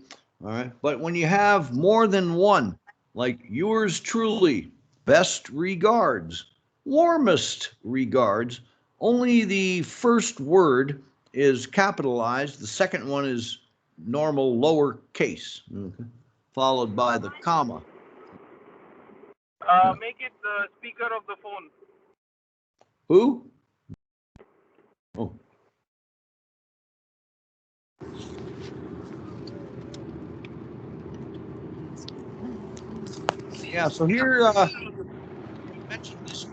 All right. But when you have more than one, like yours truly, best regards, warmest regards, only the first word is capitalized. The second one is normal lowercase, followed by the comma. Make it the speaker of the phone. Who? Oh. Yeah, so here, we mentioned this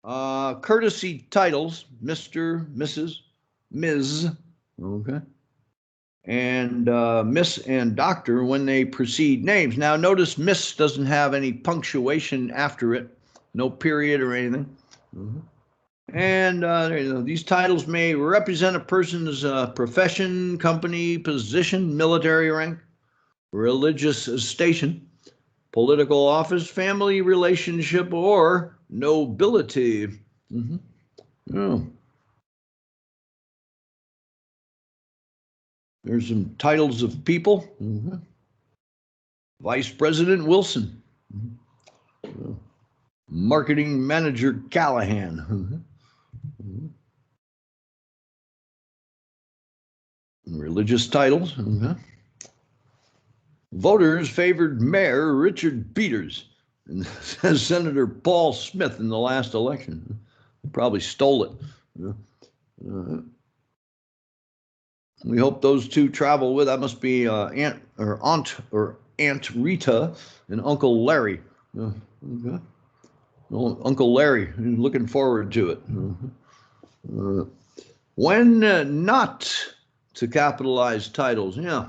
earlier. Courtesy titles, Mr., Mrs., Ms., okay, and Miss and Doctor when they precede names. Now notice Miss doesn't have any punctuation after it, no period or anything. And these titles may represent a person's profession, company, position, military rank, religious station, political office, family relationship, or nobility. Oh. There's some titles of people. Vice President Wilson. Marketing Manager Callahan. Religious titles. Voters favored Mayor Richard Peters. And says Senator Paul Smith in the last election. Probably stole it. We hope those two travel with. That must be Aunt Rita and Uncle Larry. Okay. Well, Uncle Larry, looking forward to it. When not to capitalize titles, yeah.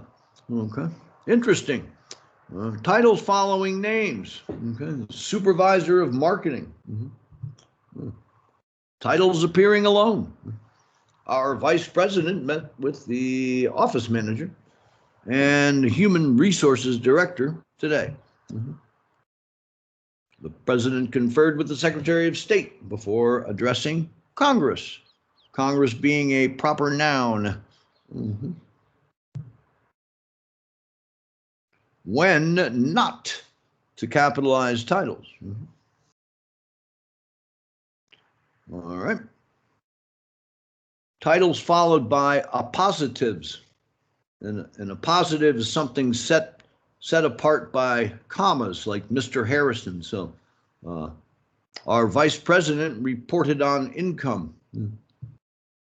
Okay. Interesting. Titles following names. Okay. Supervisor of marketing. Titles appearing alone. Our vice president met with the office manager and human resources director today. The president conferred with the Secretary of State before addressing Congress. Congress being a proper noun. When not to capitalize titles. All right. Titles followed by appositives. And a positive is something set apart by commas, like Mr. Harrison. So our vice president reported on income.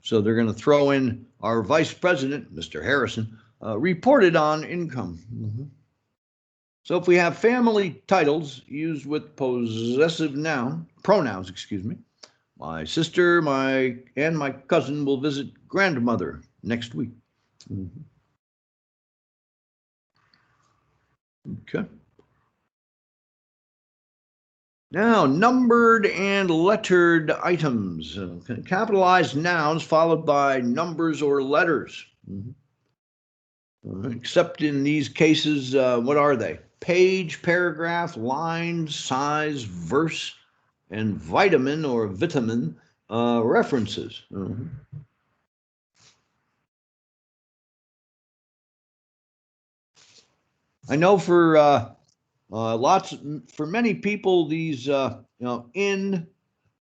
So they're going to throw in our vice president, Mr. Harrison, reported on income. So if we have family titles used with possessive pronouns, excuse me, my sister, and my cousin will visit grandmother next week. Okay. Now, numbered and lettered items. Capitalized nouns followed by numbers or letters. Except in these cases, what are they? Page, paragraph, line, size, verse, and vitamin or vitamin references. I know for for many people, these in,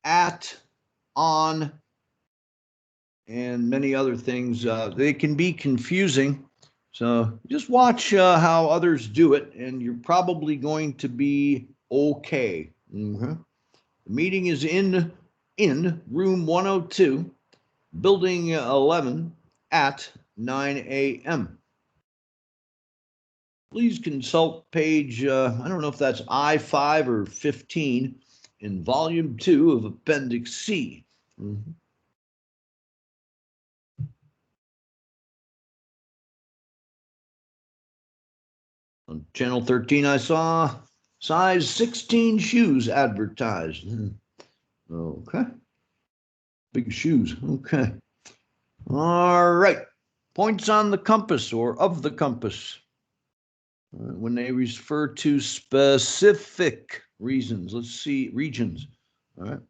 at, on, and many other things, they can be confusing. So just watch how others do it, and you're probably going to be okay. The meeting is in room 102, building 11 at 9 a.m. Please consult page, I don't know if that's I-5 or 15 in volume 2 of Appendix C. On channel 13, I saw size 16 shoes advertised. Okay. Big shoes. Okay. All right. Points on the compass or of the compass. When they refer to specific reasons, let's see, regions. All right.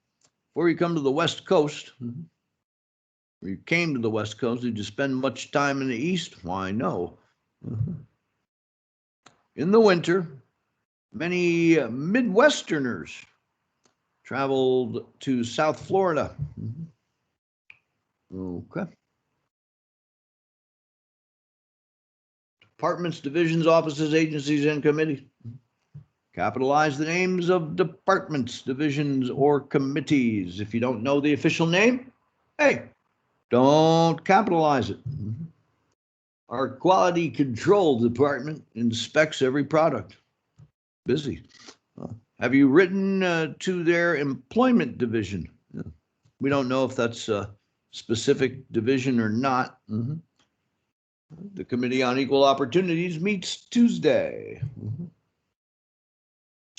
Before you come to the West Coast, or you came to the West Coast, did you spend much time in the East? Why, no. In the winter, many Midwesterners traveled to South Florida. Okay. Departments, divisions, offices, agencies, and committees. Capitalize the names of departments, divisions, or committees. If you don't know the official name, hey, don't capitalize it. Our quality control department inspects every product. Busy. Have you written to their employment division? We don't know if that's a specific division or not. The Committee on Equal Opportunities meets Tuesday.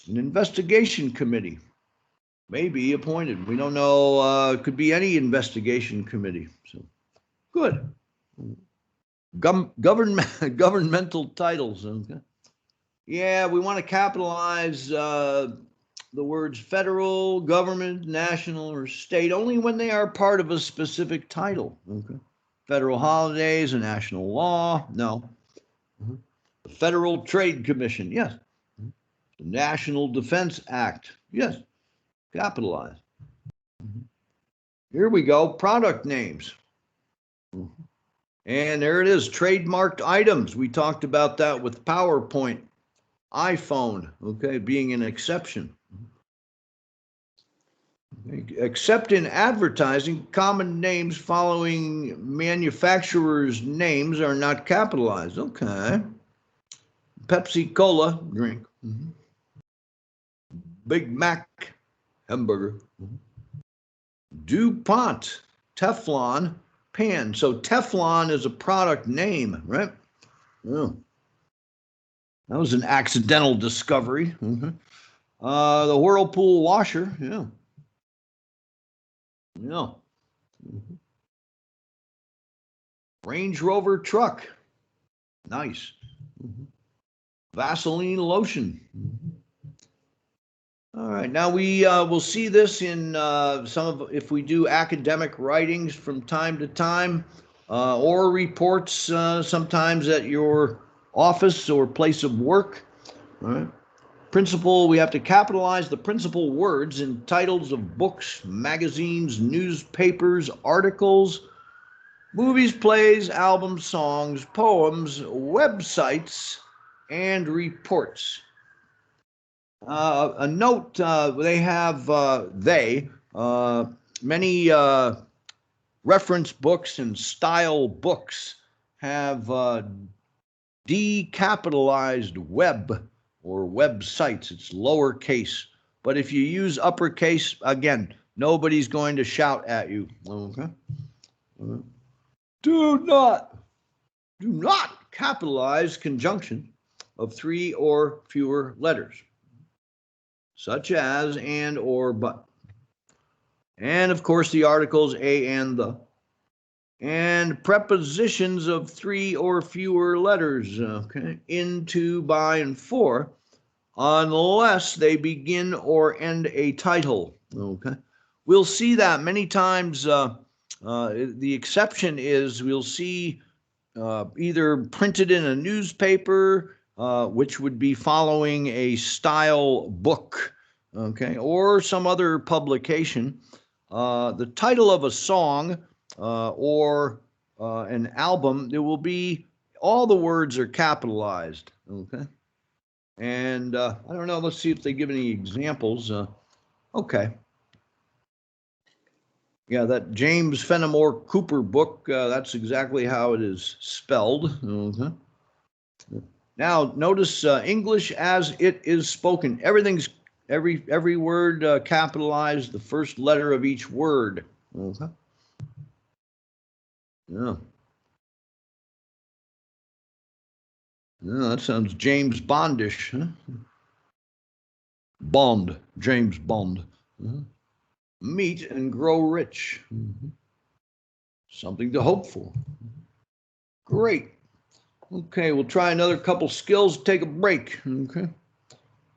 An investigation committee may be appointed. We don't know, it could be any investigation committee. So good. Governmental titles. Okay. Yeah, we want to capitalize the words federal, government, national, or state only when they are part of a specific title. Okay. Federal holidays, a national law, no. The Federal Trade Commission, yes. The National Defense Act, yes. Capitalize. Here we go, product names. And there it is, trademarked items. We talked about that with PowerPoint. iPhone, okay, being an exception. Except in advertising, common names following manufacturers' names are not capitalized. Okay. Pepsi Cola drink. Big Mac hamburger. DuPont Teflon pan. So Teflon is a product name, right? Oh. That was an accidental discovery. The Whirlpool washer, yeah. Yeah. Range Rover truck, nice. Vaseline lotion. All right, now we will see this in if we do academic writings from time to time, or reports sometimes at your office or place of work. All right. Principal, we have to capitalize the principal words in titles of books, magazines, newspapers, articles, movies, plays, albums, songs, poems, websites, and reports. A note, they have, many reference books and style books have decapitalized web or websites. It's lowercase. But if you use uppercase, again, nobody's going to shout at you. Okay. Do not capitalize conjunction of 3 or fewer letters, such as and, or, but. And of course, the articles a and the. And prepositions of 3 or fewer letters, okay, into, by, and for, unless they begin or end a title, okay. We'll see that many times. The exception is we'll see either printed in a newspaper, which would be following a style book, okay, or some other publication. The title of a song or an album, there will be, all the words are capitalized, okay? And I don't know, let's see if they give any examples. Okay. Yeah, that James Fenimore Cooper book, that's exactly how it is spelled. Okay. Now, notice English as it is spoken. Everything's, every word capitalized, the first letter of each word. Okay. Yeah. Yeah, that sounds James Bondish. Huh? Bond, James Bond. Meet and grow rich. Something to hope for. Great. Okay, we'll try another couple skills, take a break. Okay.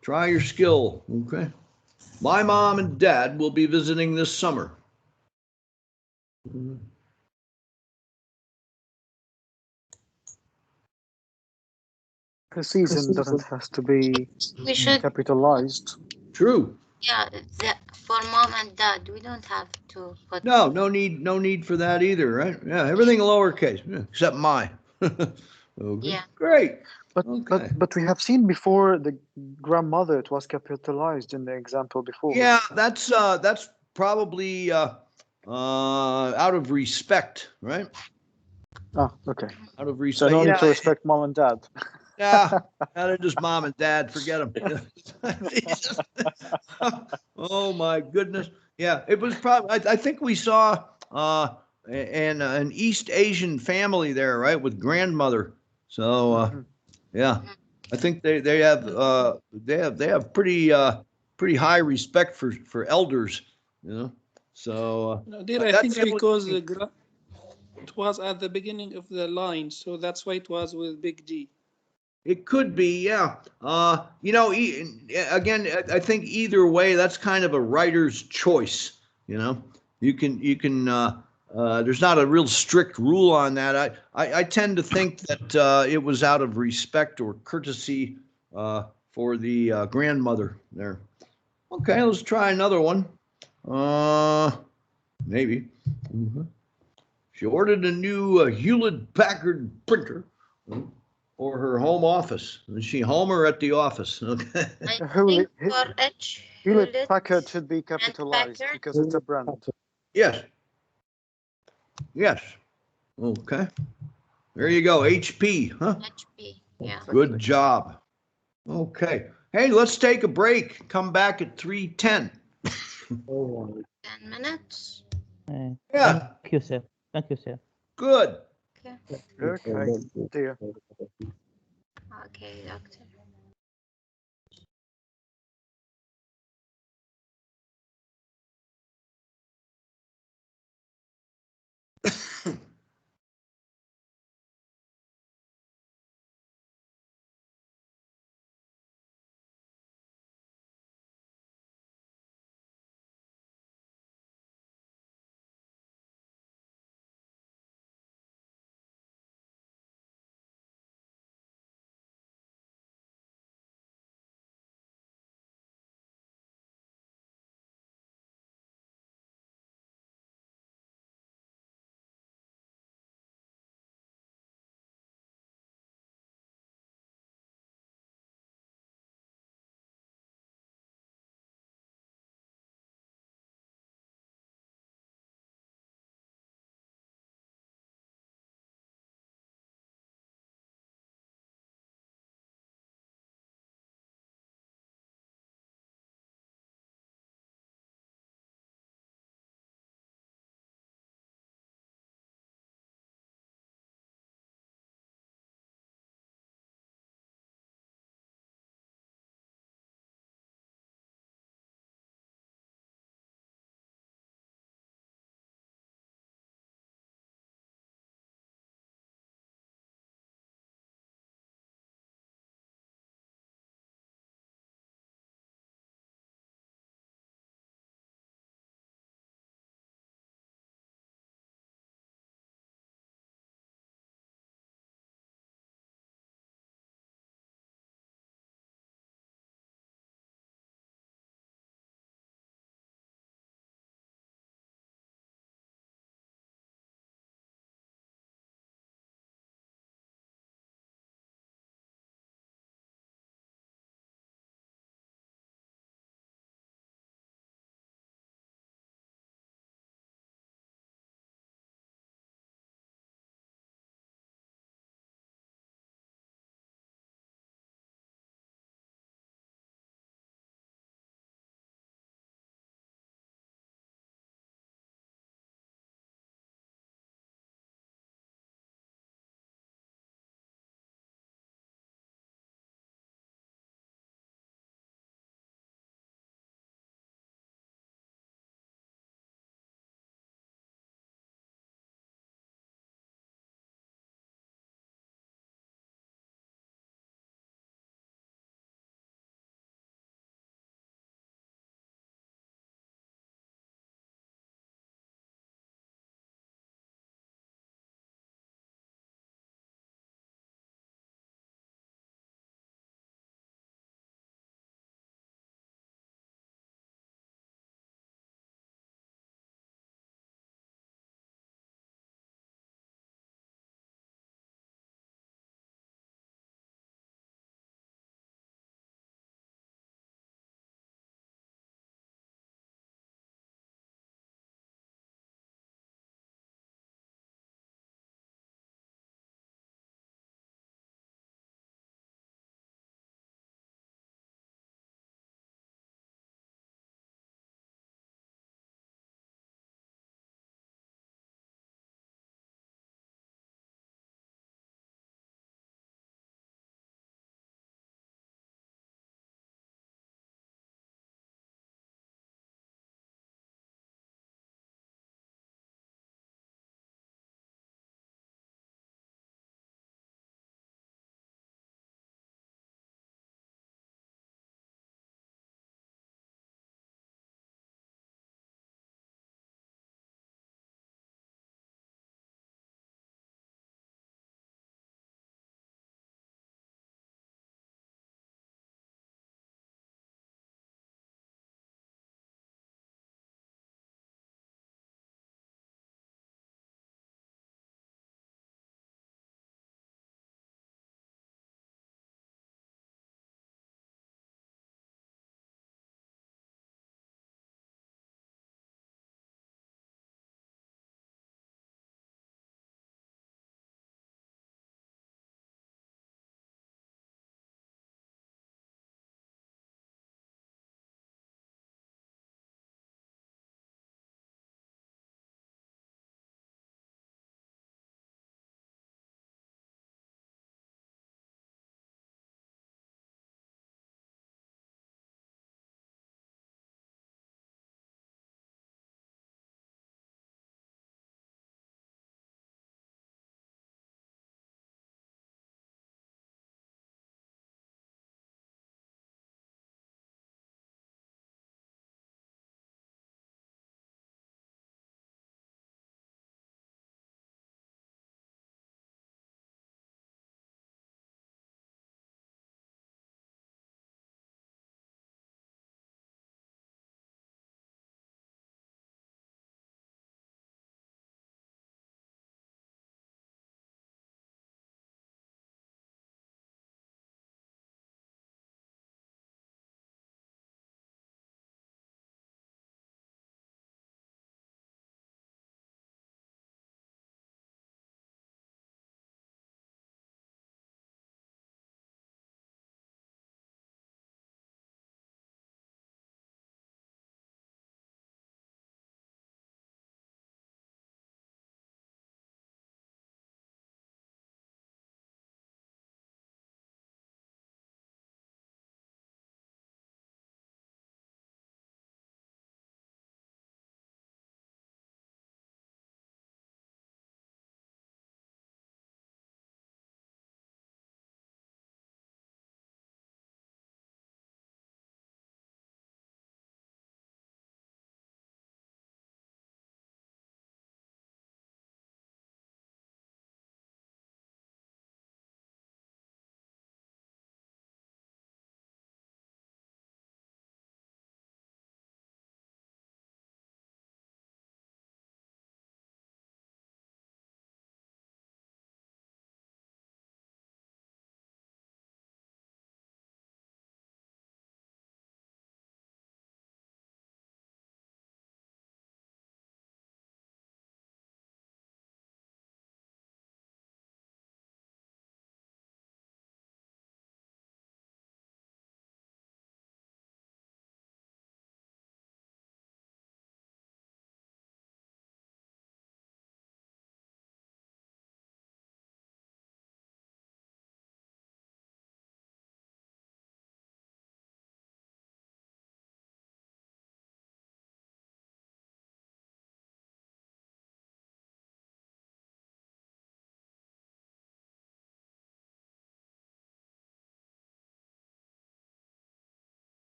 Try your skill. Okay. My mom and dad will be visiting this summer. The season doesn't have to be We should, capitalized. True. yeah, for mom and dad, we don't have to put. No need for that either, right? Yeah, everything lowercase, yeah, except my. Okay. Yeah. Great. But, Okay. but we have seen before the grandmother, it was capitalized in the example before. Yeah, that's probably out of respect, right? Ah, okay. Out of So respect. no need Yeah, to respect mom and dad. yeah, they're just mom and dad. Forget them. Oh my goodness. Yeah, it was probably. I think we saw an East Asian family there, right, with grandmother. So yeah, I think they have pretty high respect for elders, you know. So No, dear, I think because it was at the beginning of the line, so that's why it was with big G. it could be, yeah. You know, again, I think either way, that's kind of a writer's choice. You know, you can. There's not a real strict rule on that. I tend to think that it was out of respect or courtesy for the grandmother there. Okay, let's try another one. Maybe. She ordered a new Hewlett-Packard printer. or her home office. Is she home or at the office? Okay. I Hewlett, think for H, Hewlett Packard should be capitalized Packard. because it's a brand. Yes. Yes. Okay. There you go. HP, huh? HP. Yeah. Good job. Okay. Hey, let's take a break. Come back at 3:10. 10 minutes. Yeah, Thank you, sir. Thank you, sir. good. Okay. Okay, dear. Okay, doctor.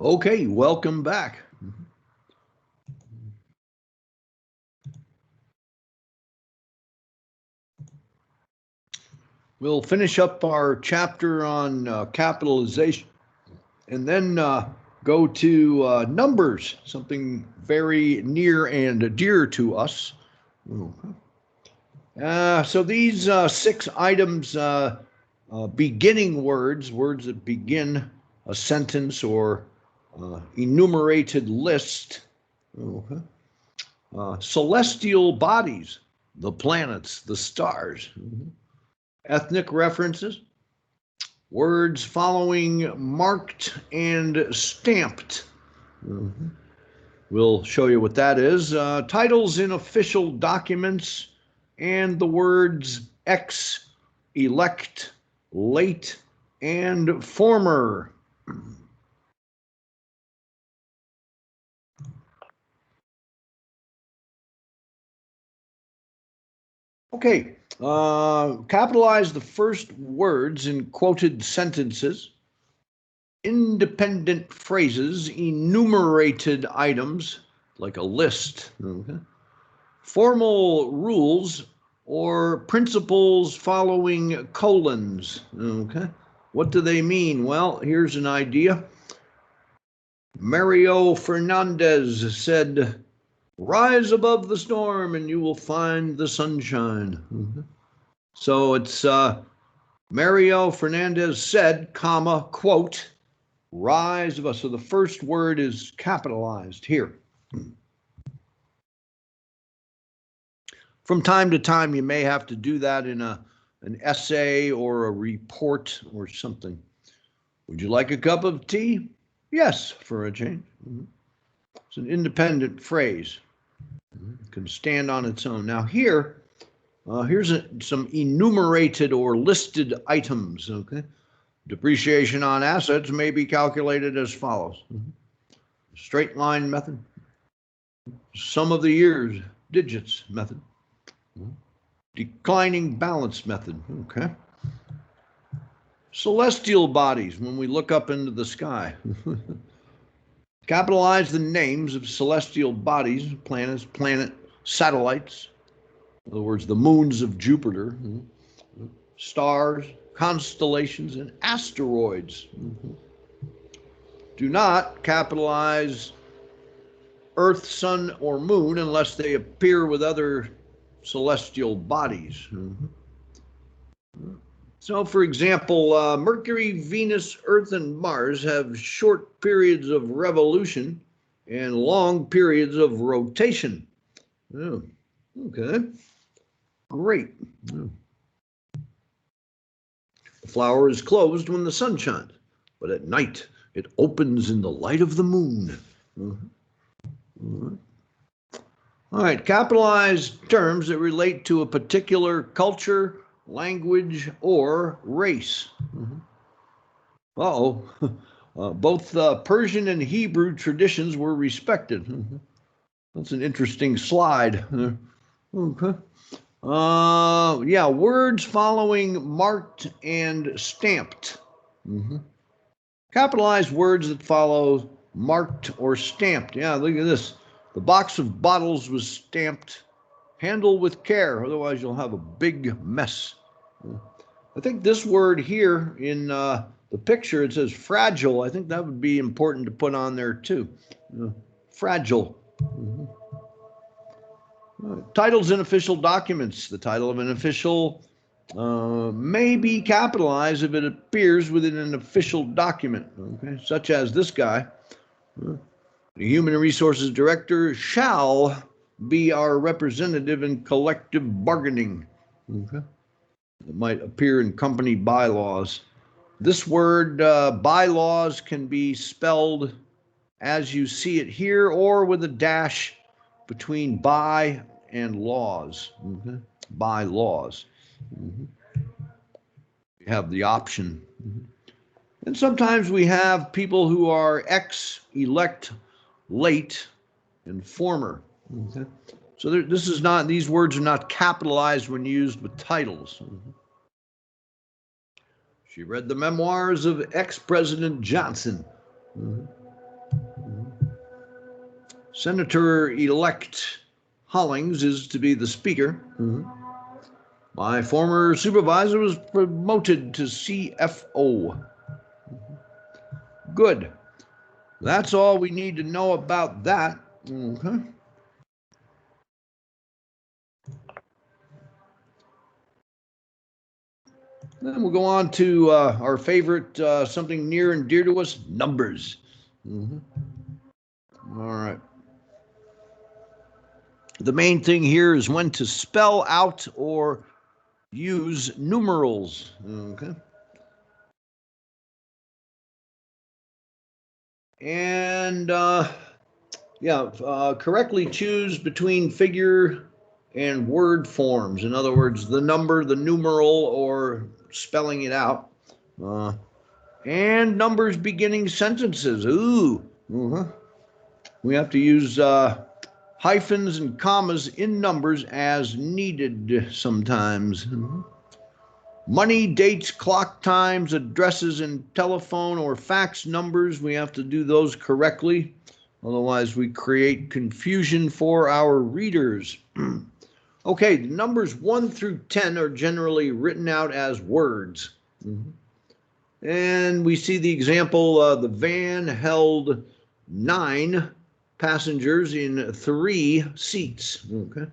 Okay, welcome back. We'll finish up our chapter on capitalization and then go to numbers, something very near and dear to us. So these 6 items, beginning words, words that begin a sentence or enumerated list. Celestial bodies, the planets, the stars. Ethnic references, words following marked and stamped. We'll show you what that is. Titles in official documents and the words ex, elect, late, and former. Okay, capitalize the first words in quoted sentences, independent phrases, enumerated items, like a list, okay? Formal rules or principles following colons, okay? What do they mean? Well, here's an idea. Mario Fernandez said, "Rise above the storm and you will find the sunshine." So it's Mario Fernandez said, comma, quote, rise above. So the first word is capitalized here. From time to time, you may have to do that in an essay or a report or something. Would you like a cup of tea? Yes, for a change. It's an independent phrase. It can stand on its own. Now here, here's some enumerated or listed items, okay? Depreciation on assets may be calculated as follows. Straight line method, sum of the years, digits method, declining balance method, okay? Celestial bodies, when we look up into the sky. Capitalize the names of celestial bodies, planets, planet, satellites. In other words, the moons of Jupiter, stars, constellations, and asteroids. Do not capitalize Earth, Sun, or Moon unless they appear with other celestial bodies. So, for example, Mercury, Venus, Earth, and Mars have short periods of revolution and long periods of rotation. Oh, okay, great. Oh. The flower is closed when the sun shines, but at night it opens in the light of the moon. All right, capitalize terms that relate to a particular culture, language, or race. Both Persian and Hebrew traditions were respected. That's an interesting slide. Okay. Yeah, words following marked and stamped. Capitalize words that follow marked or stamped. Yeah, look at this. The box of bottles was stamped, handle with care, otherwise you'll have a big mess. I think this word here in the picture, it says fragile. I think that would be important to put on there too. Fragile. Titles in official documents. The title of an official may be capitalized if it appears within an official document, okay? Such as this guy. The Human Resources Director shall be our representative in collective bargaining. Okay. It might appear in company bylaws. This word, bylaws, can be spelled as you see it here or with a dash between by and laws. Bylaws. We have the option. And sometimes we have people who are ex, elect, late, and former. So this is not, these words are not capitalized when used with titles. She read the memoirs of ex-President Johnson. Senator-elect Hollings is to be the speaker. My former supervisor was promoted to CFO. Good. That's all we need to know about that. Okay. Then we'll go on to our favorite, something near and dear to us, numbers. All right. The main thing here is when to spell out or use numerals. Okay. And correctly choose between figure and word forms. In other words, the number, the numeral, or spelling it out. And numbers beginning sentences. Ooh. We have to use hyphens and commas in numbers as needed sometimes. Money, dates, clock times, addresses, and telephone or fax numbers. We have to do those correctly. Otherwise, we create confusion for our readers. Okay, the numbers 1 through 10 are generally written out as words. And we see the example, the van held 9 passengers in 3 seats. Okay.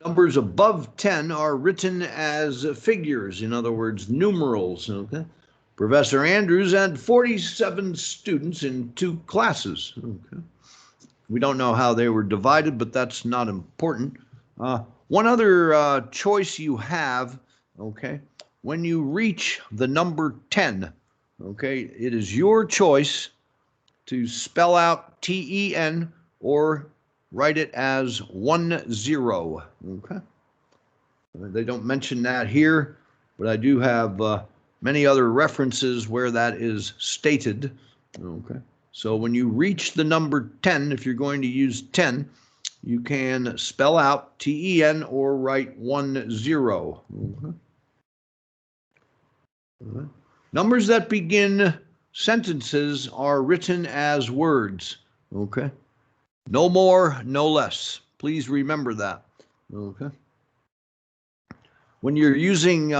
Numbers above 10 are written as figures, in other words, numerals. Okay. Professor Andrews had 47 students in 2 classes. Okay. We don't know how they were divided, but that's not important. One other choice you have, okay, when you reach the number 10, okay, it is your choice to spell out T-E-N or write it as 10. Okay. They don't mention that here, but I do have many other references where that is stated. Okay. So when you reach the number 10, if you're going to use 10, you can spell out T-E-N or write 10. Okay. Numbers that begin sentences are written as words. Okay. No more, no less. Please remember that. Okay. When you're using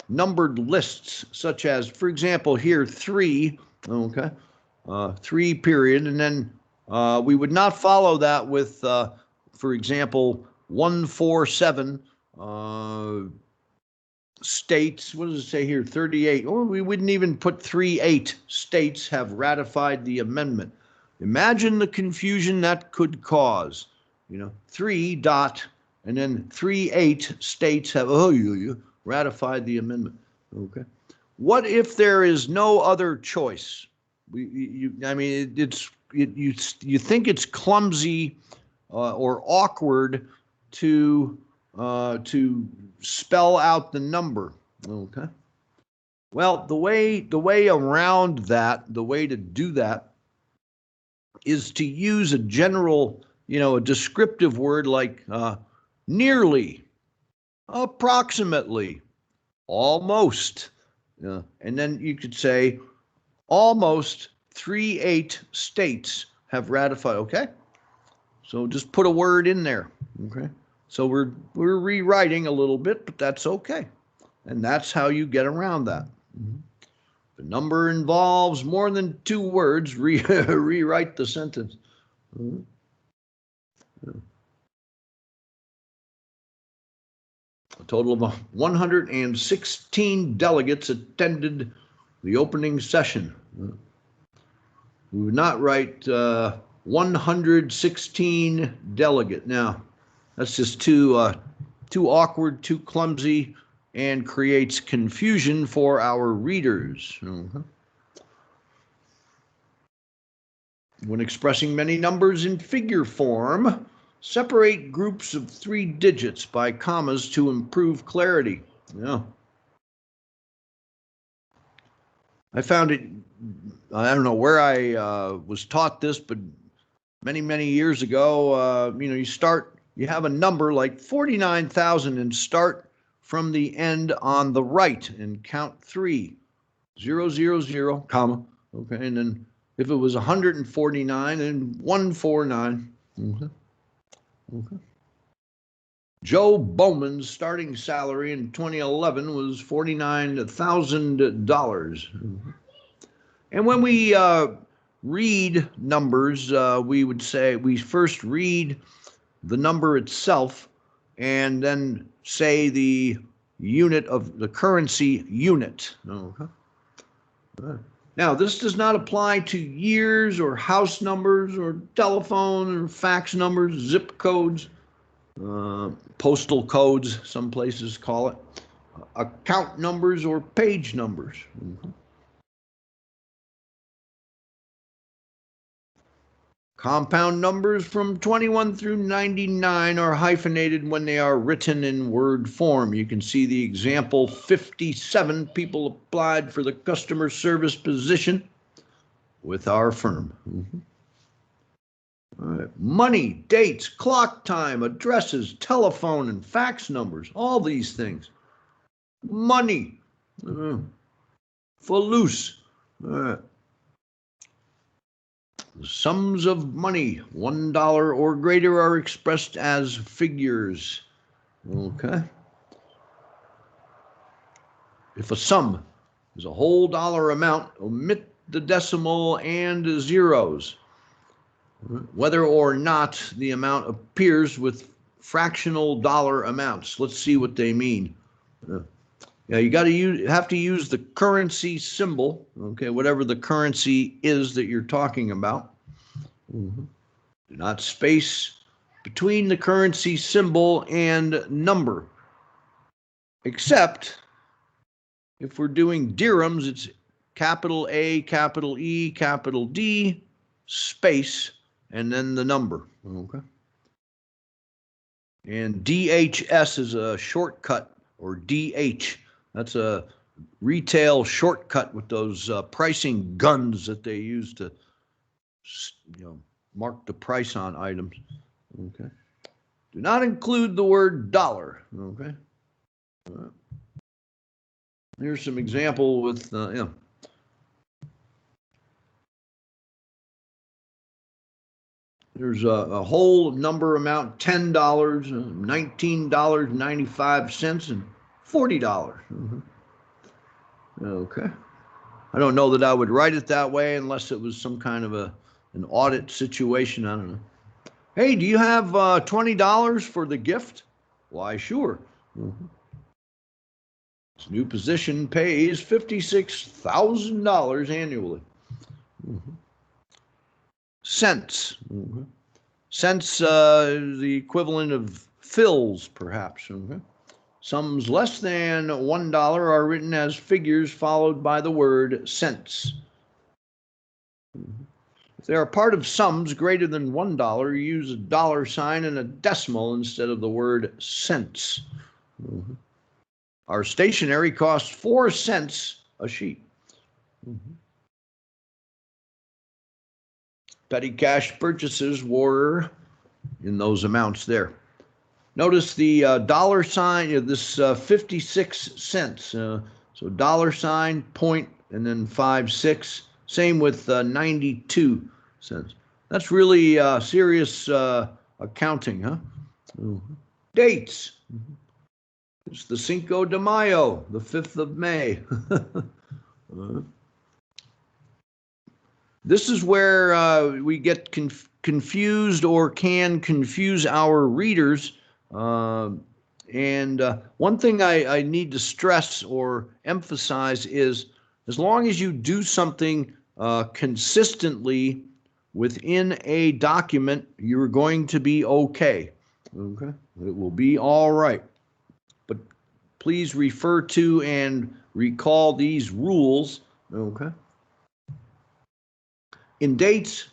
numbered lists, such as, for example, here 3, okay, 3 period, and then we would not follow that with, for example, 147 states. What does it say here? 38. Or we wouldn't even put 38 states have ratified the amendment. Imagine the confusion that could cause. 3 dot and then 38 states have ratified the amendment. Okay. What if there is no other choice? You think it's clumsy or awkward to spell out the number. Okay. Well, the way around that, the way to do that is to use a general, a descriptive word like nearly, approximately, almost. And then you could say almost 38 states have ratified. Okay. So just put a word in there. Okay. So we're rewriting a little bit, but that's okay. And that's how you get around that. The number involves more than 2 words. Rewrite the sentence. A total of 116 delegates attended the opening session. We would not write 116 delegate. Now, that's just too awkward, too clumsy, and creates confusion for our readers. When expressing many numbers in figure form, separate groups of 3 digits by commas to improve clarity. I found it, I don't know where I was taught this, but many years ago, you have a number like 49,000 and start from the end on the right and count 3, 0, 0, 0, comma, okay, and then If it was 149, then 149. Okay. Okay. Joe Bowman's starting salary in 2011 was $49,000. And when we read numbers, we would say we first read the number itself and then say the unit of the currency unit. Okay. Now, this does not apply to years or house numbers or telephone or fax numbers, zip codes, postal codes, some places call it, account numbers or page numbers. Compound numbers from 21 through 99 are hyphenated when they are written in word form. You can see the example 57 people applied for the customer service position with our firm. All right. Money, dates, clock time, addresses, telephone, and fax numbers, all these things. Money, Falloose. All right. The sums of money, $1 or greater, are expressed as figures. Okay. If a sum is a whole dollar amount, omit the decimal and zeros. Whether or not the amount appears with fractional dollar amounts. Let's see what they mean. Yeah, you have to use the currency symbol, okay, whatever the currency is that you're talking about. Do not space between the currency symbol and number, except if we're doing dirhams, it's capital A, capital E, capital D, space, and then the number, okay? And DHS is a shortcut, or DH. That's a retail shortcut with those pricing guns that they use to, mark the price on items. Okay. Do not include the word dollar. Okay. Here's some example with There's a whole number amount, $10, $19.95, and $40. Okay. I don't know that I would write it that way unless it was some kind of an audit situation. I don't know. Hey, do you have $20 for the gift? Why, sure. This new position pays $56,000 annually. Cents. Cents is the equivalent of fills, perhaps. Sums less than $1 are written as figures followed by the word cents. If they are part of sums greater than $1, you use a dollar sign and a decimal instead of the word cents. Our stationery costs 4 cents a sheet. Petty cash purchases were in those amounts there. Notice the dollar sign, this 56 cents. So dollar sign, point, and then 5.6. Same with 92 cents. That's really serious accounting, huh? Dates. It's the Cinco de Mayo, the 5th of May. This is where we get confused or can confuse our readers. And one thing I need to stress or emphasize is as long as you do something consistently within a document, you're going to be okay. Okay, it will be all right. But please refer to and recall these rules. Okay. In dates,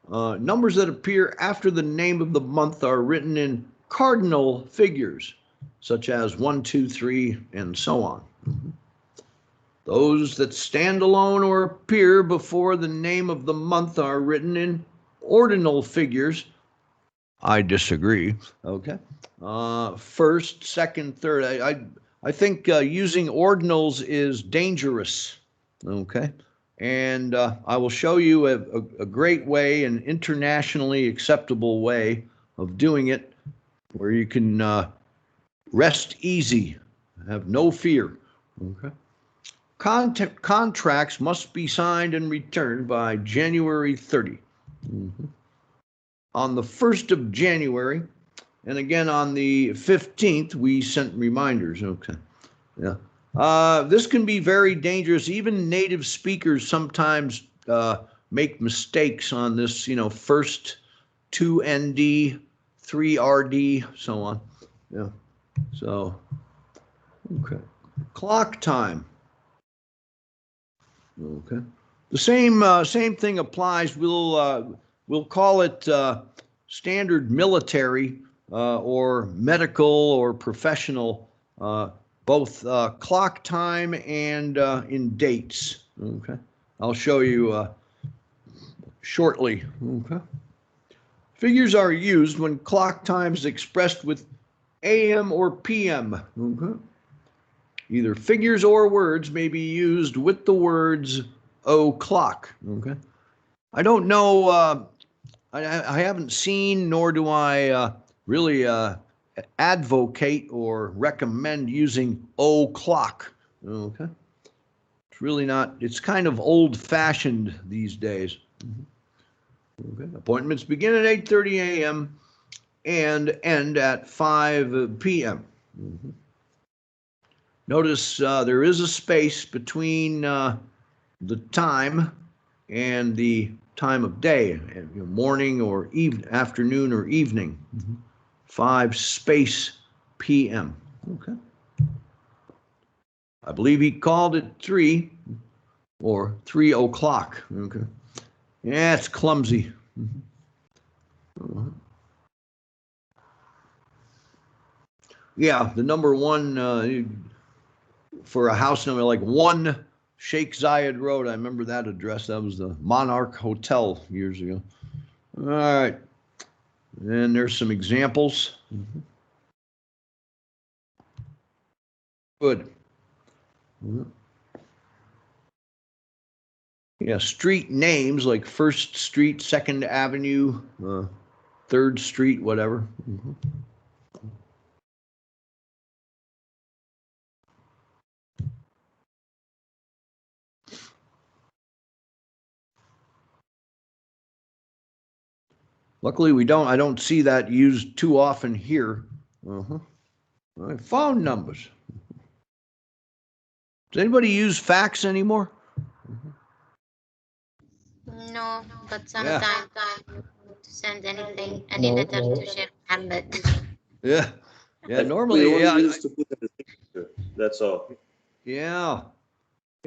numbers that appear after the name of the month are written in cardinal figures, such as 1, 2, 3, and so on. Those that stand alone or appear before the name of the month are written in ordinal figures. I disagree. Okay. First, second, third. I think using ordinals is dangerous. Okay. And I will show you a great way, an internationally acceptable way of doing it, where you can rest easy, have no fear. Okay. Contracts must be signed and returned by January 30. On the 1st of January, and again on the 15th, we sent reminders. Okay. Yeah. This can be very dangerous. Even native speakers sometimes make mistakes on this, first 2 ND, 3 RD, so on. Yeah. So, okay. Clock time. Okay. The same thing applies. We'll call it standard military or medical or professional, both clock time and in dates. Okay. I'll show you shortly. Okay. Figures are used when clock time is expressed with AM or PM. Okay. Either figures or words may be used with the words o'clock. Okay. I don't know. I haven't seen, nor do I really advocate or recommend using o'clock. Okay. It's really not. It's kind of old-fashioned these days. Okay. Appointments begin at 8:30 a.m. and end at 5 p.m. Notice there is a space between the time and the time of day, morning or afternoon or evening. 5 space p.m. Okay. I believe he called it 3 or 3 o'clock. Okay. Yeah, it's clumsy. Yeah, the number 1 for a house number like 1 Sheikh Zayed Road. I remember that address. That was the Monarch Hotel years ago. All right. And there's some examples. Good. Yeah, street names like 1st Street, 2nd Avenue, 3rd Street, whatever. Luckily, I don't see that used too often here. All right, phone numbers. Does anybody use fax anymore? No, but sometimes to send anything, any letter to Sheikh Mohammed. Yeah. Yeah, normally, we only used to put in the signature. That's all. Yeah.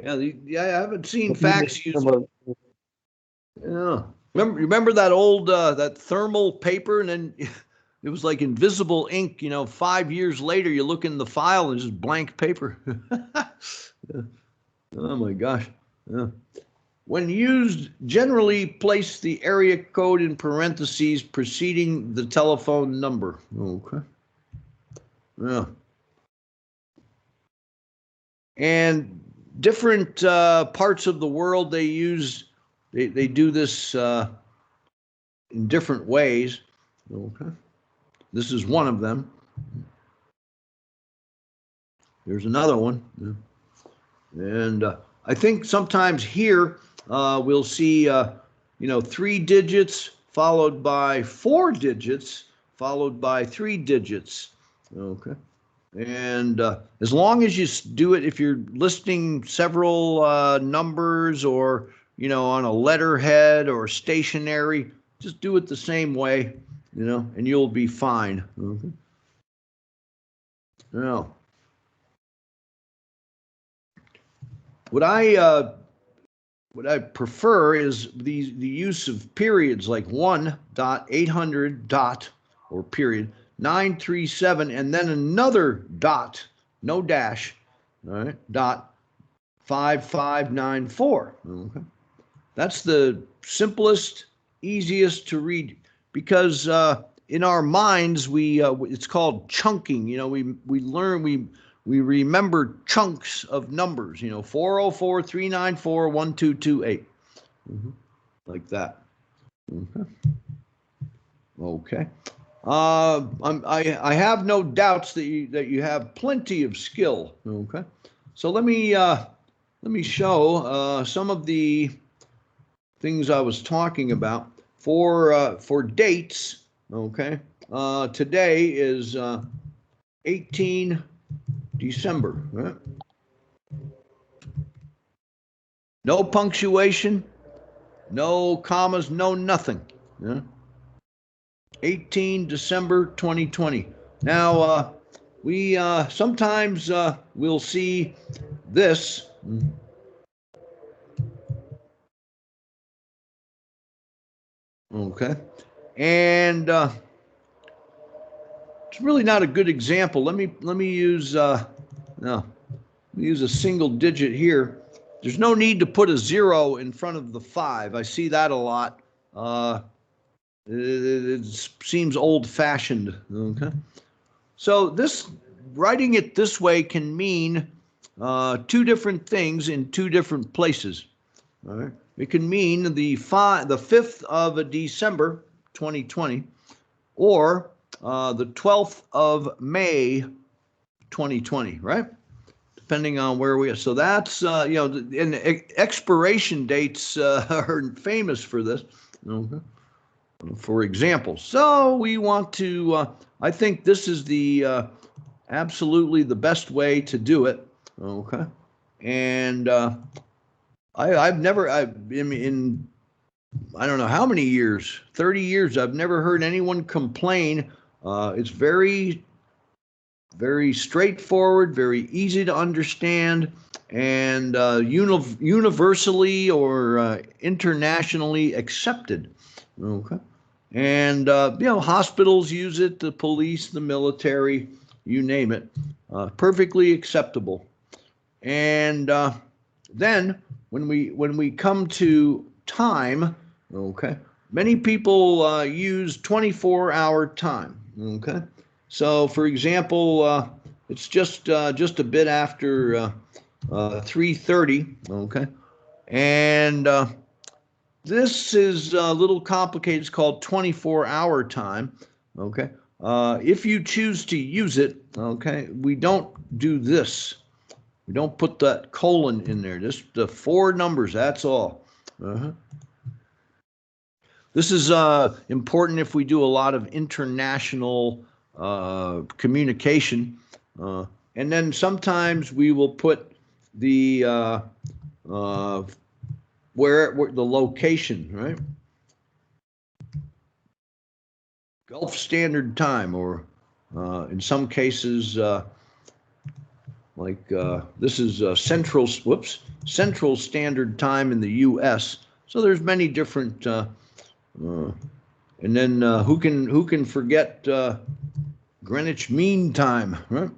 Yeah, I haven't seen fax used. Yeah. Remember that old that thermal paper, and then it was like invisible ink. 5 years later, you look in the file and it's just blank paper. Yeah. Oh my gosh. Yeah. When used, generally place the area code in parentheses preceding the telephone number. Okay. Yeah. And different parts of the world they do this in different ways. Okay. This is one of them. There's another one. Yeah. And I think sometimes here we'll see 3 digits followed by 4 digits followed by 3 digits. Okay. And as long as you do it, if you're listing several numbers or, on a letterhead or stationery, just do it the same way, and you'll be fine. Okay. Now, what I prefer is the use of periods like 1.800. Or period 937 and then another dot, no dash, all right, dot 5594. Okay. That's the simplest, easiest to read, because in our minds it's called chunking. We we remember chunks of numbers, 404, 394, 1228. Like that. Okay. I have no doubts that you have plenty of skill. Okay. So let me show some of the things I was talking about for dates. Okay. Today is 18 December. Right? No punctuation, no commas, no nothing. Yeah? 18 December 2020. Now, we sometimes we'll see this. Okay. And it's really not a good example. Let me use use a single digit here. There's no need to put a 0 in front of the 5. I see that a lot. It seems old-fashioned. Okay. So writing it this way can mean two different things in two different places. All right. It can mean the 5th of December 2020 or the 12th of May 2020, right? Depending on where we are. So that's, and expiration dates are famous for this, for example. So we want to, I think this is the absolutely the best way to do it, okay? And I've never, in I don't know how many years, 30 years, I've never heard anyone complain. It's very straightforward, very easy to understand, and universally or internationally accepted. Okay, and hospitals use it, the police, the military, you name it, perfectly acceptable. And then when we come to time, okay, many people use 24-hour time. Okay. So, for example, it's just a bit after 3:30, okay? And this is a little complicated. It's called 24-hour time, okay? If you choose to use it, okay, we don't do this. We don't put that colon in there. Just the 4 numbers, that's all. This is important if we do a lot of international communication, and then sometimes we will put the where the location, right? Gulf Standard Time, or in some cases, like this is Central Standard Time in the U.S. So there's many different. And then who can forget Greenwich Mean Time, right?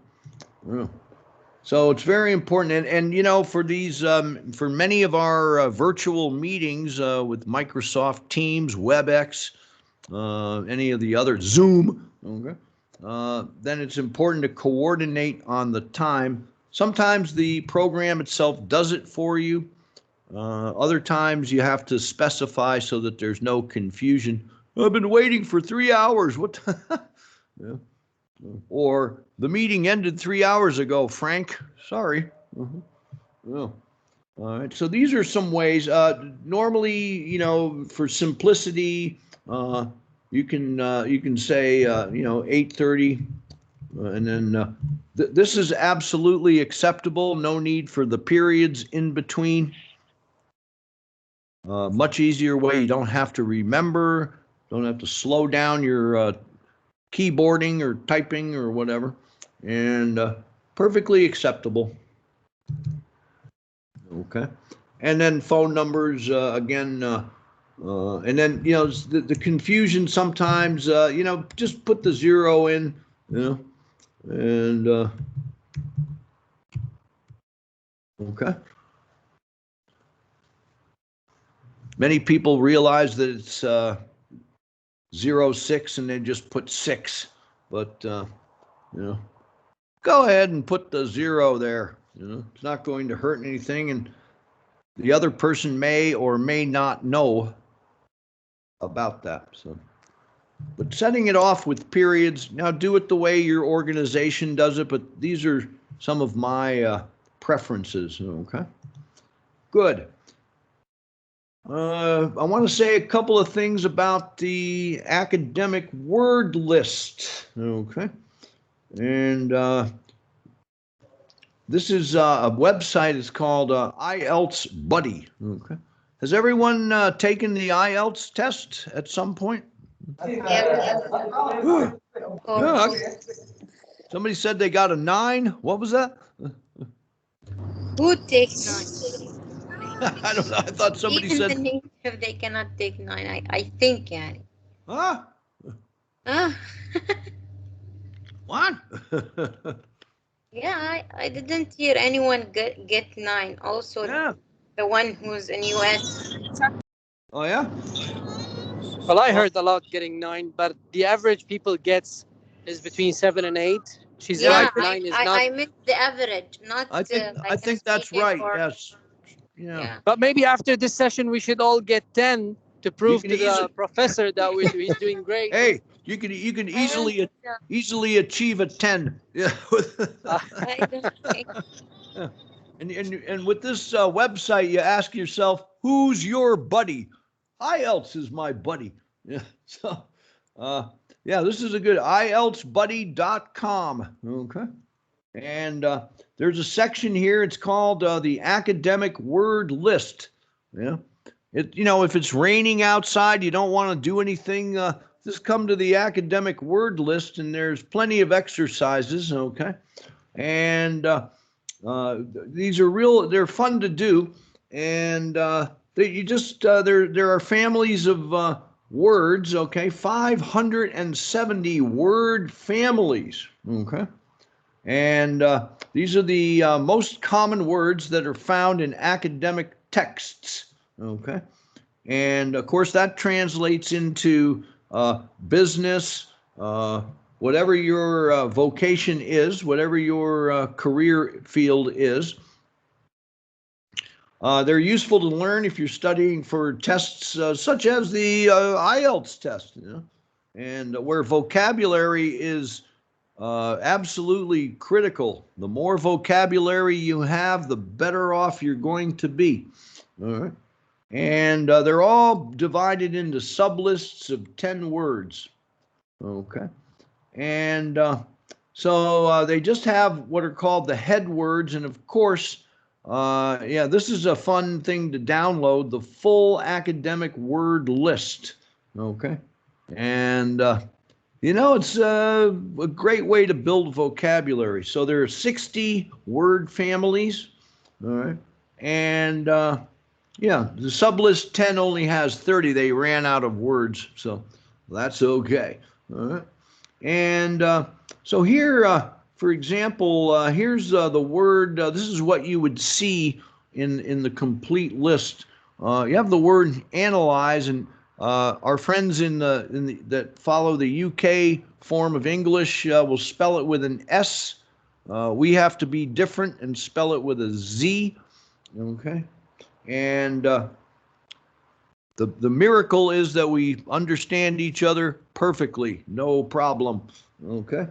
So it's very important, and for these for many of our virtual meetings with Microsoft Teams, WebEx, any of the other Zoom, okay, then it's important to coordinate on the time. Sometimes the program itself does it for you. Other times you have to specify so that there's no confusion. I've been waiting for 3 hours. What? Yeah. Or the meeting ended 3 hours ago, Frank. Sorry. Yeah. All right. So these are some ways. Normally, for simplicity, you can say 8:30, and then this is absolutely acceptable. No need for the periods in between. Much easier way. You don't have to remember, don't have to slow down your keyboarding or typing or whatever, and perfectly acceptable. Okay. And then phone numbers, again, and then, the confusion sometimes, just put the 0 in, and okay. Many people realize that it's 06 and they just put 6, but go ahead and put the 0 there. You know, it's not going to hurt anything, and the other person may or may not know about that. So, but setting it off with periods, now do it the way your organization does it, but these are some of my preferences, okay? Good. I want to say a couple of things about the academic word list, okay? And this is a website. It's called IELTS Buddy, okay? Has everyone taken the IELTS test at some point? Yeah. Yeah. Somebody said they got a 9. What was that? Who takes 9? I don't know. I thought somebody Even said. the native, they cannot take 9. I think, yeah. Huh? Ah. What? Yeah, I didn't hear anyone get 9. Also, Yeah. the one who's in US. Oh yeah. Well, I heard a lot getting 9, but the average people gets is between 7 and 8. She's Yeah, right. 9 is not. I meant the average, not. I think like that's speaking right. or- Yes. Yeah. Yeah. But maybe after this session, we should all get 10 to prove can to the easily- professor that he's doing great. Hey, you can easily achieve a 10. Yeah. I don't think. And with this website, you ask yourself, who's your buddy? IELTS is my buddy. Yeah. So, yeah, this is a good IELTSbuddy.com. Okay. And there's a section here. It's called the academic word list. Yeah. If it's raining outside, you don't want to do anything. Just come to the academic word list, and there's plenty of exercises. Okay. And these are they're fun to do. And there are families of words, okay, 570 word families, okay? And these are the most common words that are found in academic texts, okay? And of course that translates into business, whatever your vocation is, whatever your career field is. They're useful to learn if you're studying for tests such as the IELTS test, and where vocabulary is absolutely critical. The more vocabulary you have, the better off you're going to be. All right. And they're all divided into sublists of 10 words. Okay. And so they just have what are called the head words, and of course, yeah, this is a fun thing to download, the full academic word list, okay? And, it's a great way to build vocabulary. So there are 60 word families, all right? And, yeah, the sublist 10 only has 30. They ran out of words, so that's okay, all right? And so here, for example, here's the word. This is what you would see in the complete list. You have the word analyze, and our friends that follow the UK form of English will spell it with an S. We have to be different and spell it with a Z. Okay, and the miracle is that we understand each other perfectly, no problem. Okay.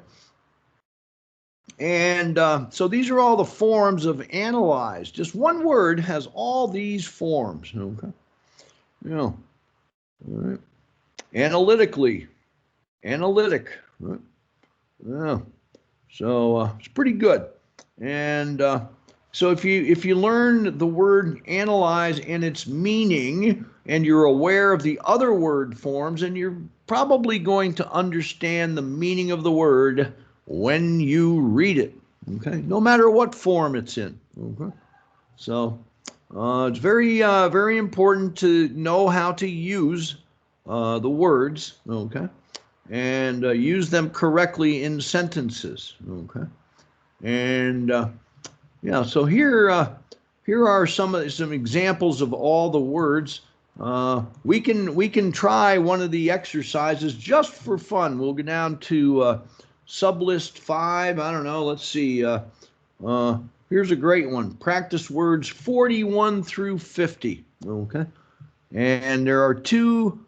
And so these are all the forms of analyze. Just one word has all these forms. Okay. All right. Analytically, analytic. Right. Yeah. So it's pretty good. And so if you learn the word analyze and its meaning, and you're aware of the other word forms, and you're probably going to understand the meaning of the word when you read it, okay? No matter what form it's in, okay? So it's very, very important to know how to use the words, okay? And use them correctly in sentences, okay? And yeah, so here are some examples of all the words. We can try one of the exercises just for fun. We'll go down to sublist 5. I don't know. Let's see. Here's a great one. Practice words 41 through 50. Okay. And there are two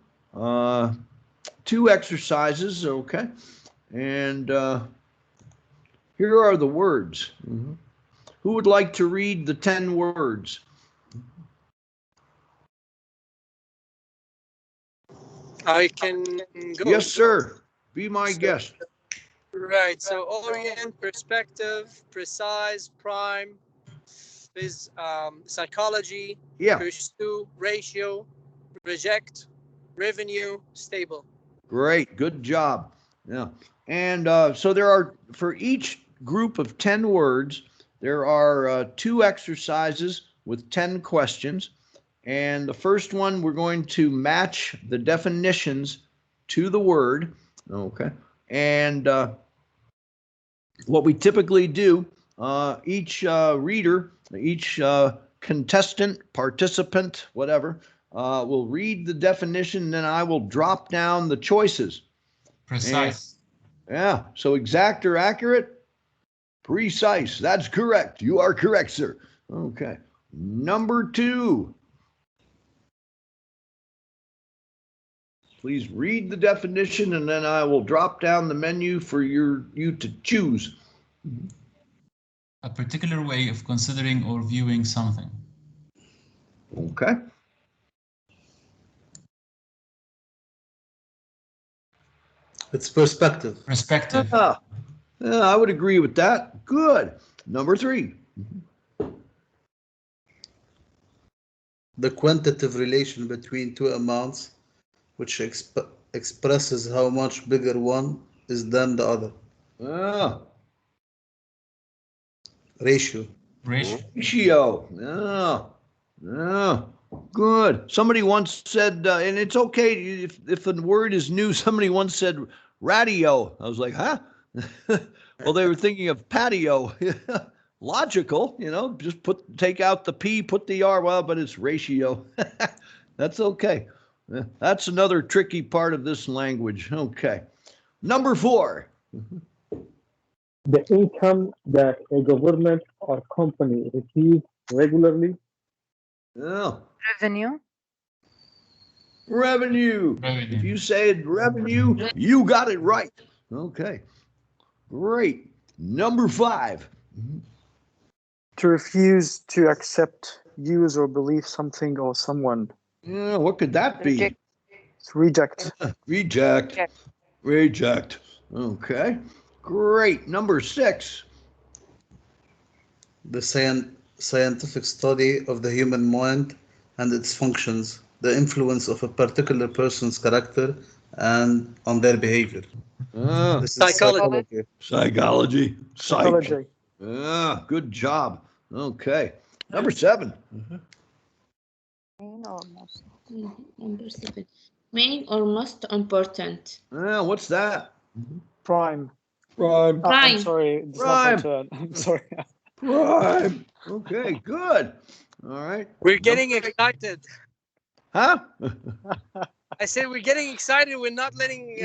exercises. Okay. And here are the words. Who would like to read the 10 words? I can go. Yes, sir. Be my guest. Right. So orient, perspective, precise, prime is psychology, Yeah. pursue, ratio, reject, revenue, stable. Great. Good job. Yeah. And so there are, for each group of 10 words, there are 2 exercises with 10 questions. And the first one, we're going to match the definitions to the word. Okay. And what we typically do, each reader, each contestant, participant, whatever, will read the definition, and then I will drop down the choices. Precise. And, yeah. So exact or accurate? Precise. That's correct. You are correct, sir. Okay. Number 2. Please read the definition, and then I will drop down the menu for you to choose. A particular way of considering or viewing something. Okay. It's perspective. Perspective. I would agree with that. Good. Number 3. The quantitative relation between two amounts, which expresses how much bigger one is than the other. Ratio. Ratio. Good. Somebody once said, and it's okay if a word is new, somebody once said radio. I was like, huh? Well, they were thinking of patio. Logical, just take out the P, put the R, well, but it's ratio. That's okay. That's another tricky part of this language. Okay. Number 4. The income that a government or company receives regularly. Oh. Revenue. Revenue. If you say revenue, you got it right. Okay. Great. Number 5. To refuse to accept, use, or believe something or someone. Yeah, what could that be? Reject. Reject. Reject. Okay. Great. Number 6. The scientific study of the human mind and its functions, the influence of a particular person's character and on their behavior. This is Psychology. Psychology. Psychology. Good job. Okay. Number 7. Number 7. Main or most important? What's that? Prime. Prime. I'm sorry. It's Prime. not my turn. I'm sorry. Prime. Okay, good. All right. We're getting excited. Huh? I said we're getting excited. We're not letting.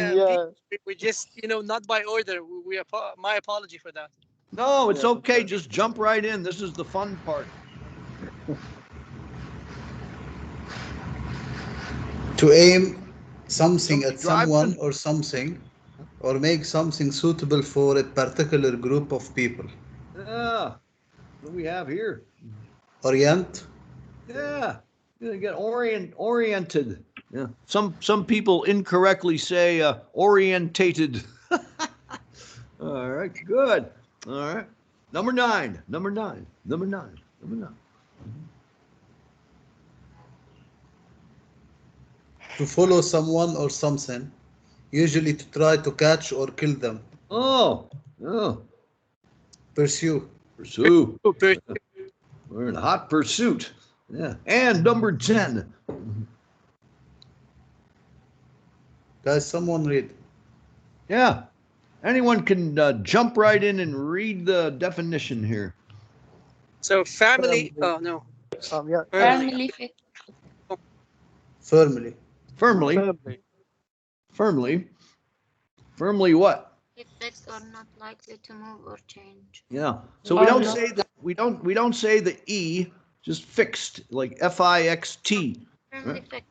We just, not by order. My apology for that. No, it's okay. Just jump right in. This is the fun part. To aim something at someone or something, or make something suitable for a particular group of people. Yeah. What do we have here? Orient. Yeah. You get oriented. Yeah. Some people incorrectly say orientated. All right. Good. All right. Number 9. To follow someone or something, usually to try to catch or kill them. Oh. Pursue. We're in hot pursuit. Yeah. And number 10. Guys, someone read. Yeah. Anyone can jump right in and read the definition here. So family. Oh no. Family. Firmly. Firmly what? Fixed or not likely to move or change. Yeah. So we don't say that. We don't say the E. Just fixed, like F-I-X-T. Firmly fixed.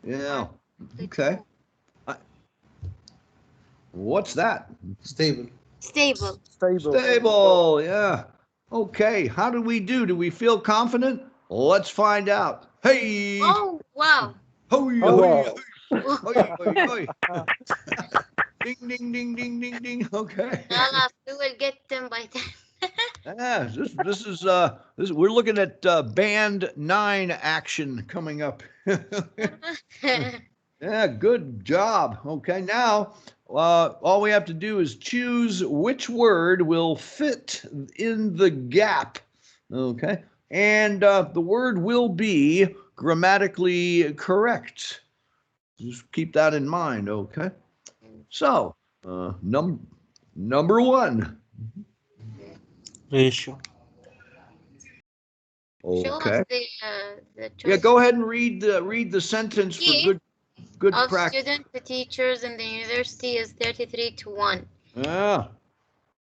Yeah. Okay. What's that? Stable. Stable. Stable. Yeah. Okay. How do we do? Do we feel confident? Let's find out. Hey. Oh, wow. Hoi, wow. hoi, hoi, hoi. Ding, ding, ding, ding, ding, ding. Okay. We will get them by 10. Yeah, this is we're looking at band 9 action coming up. Yeah, good job. Okay, now all we have to do is choose which word will fit in the gap. Okay, and the word will be grammatically correct. Just keep that in mind. Okay, so number 1. Ratio. Okay. The Yeah, go ahead and read the sentence for good of practice. students to teachers in the university is 33-1. Yeah.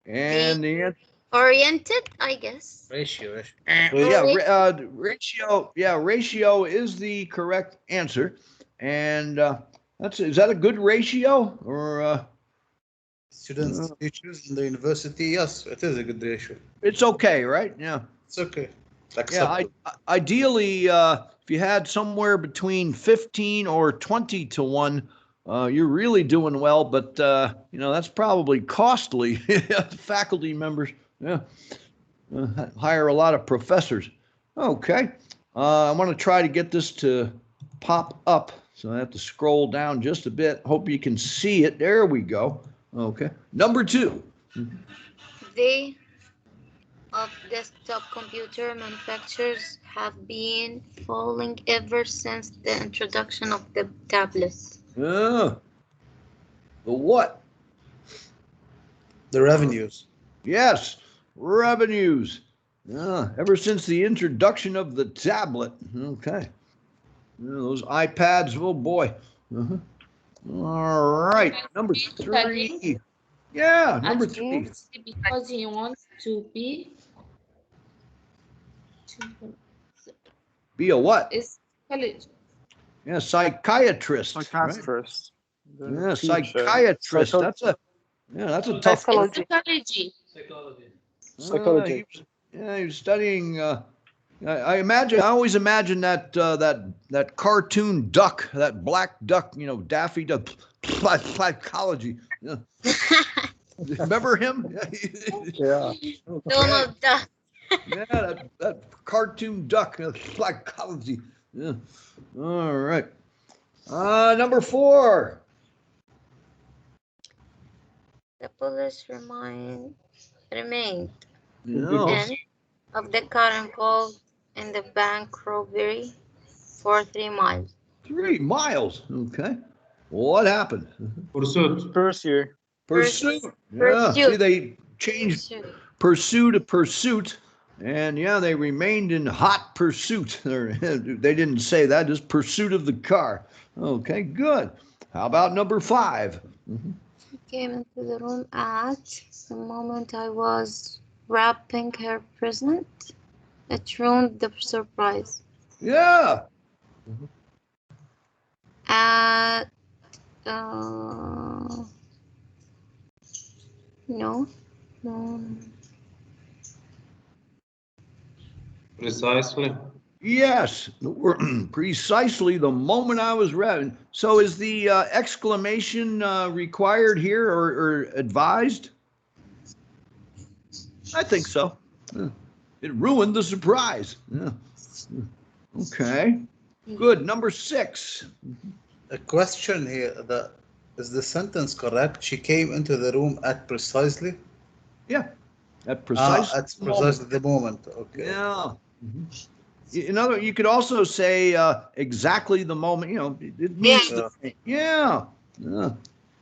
And the answer. Oriented, I guess. Ratio. Ratio. Yeah, ratio is the correct answer. And is that a good ratio or? Students, teachers in the university, yes, it is a good ratio. It's okay, right? Yeah. It's okay. Yeah, ideally, if you had somewhere between 15 or 20 to 1, you're really doing well, but that's probably costly. Faculty members, hire a lot of professors. Okay, I want to try to get this to pop up, so I have to scroll down just a bit. Hope you can see it. There we go. Okay, number 2. They of desktop computer manufacturers have been falling ever since the introduction of the tablets. The what? The revenues. Yes, revenues. Ever since the introduction of the tablet. Okay. Those iPads, oh boy. All right, number 3. Yeah, number 3. Because he wants to be Be a what? is college. Yeah, psychiatrist. Psychiatrist. Right? Yeah, psychiatrist. That's a tough word. Psychology. Psychology. He was studying. I always imagine that cartoon duck, that black duck, Daffy Duck, psychology. Yeah. Remember him? Yeah. Donald Duck. Yeah, that cartoon duck, psychology. Yeah. All right. Number 4. The police remained Yeah. of the car involved in the bank robbery for 3 miles. 3 miles. Okay. What happened? Pursuit. Yeah. See, they changed pursue to pursuit, and they remained in hot pursuit. They didn't say that, just pursuit of the car. Okay, good. How about number 5? She came into the room at the moment I was wrapping her present. It ruined the surprise. Yeah. No. Precisely. Yes, precisely the moment I was ready. So is the exclamation required here or advised? I think so. It ruined the surprise. Yeah. Okay. Good. Number 6. A question here. Is the sentence correct? She came into the room at precisely? Yeah. At precisely the moment. Okay. Yeah. You could also say exactly the moment. It means yeah.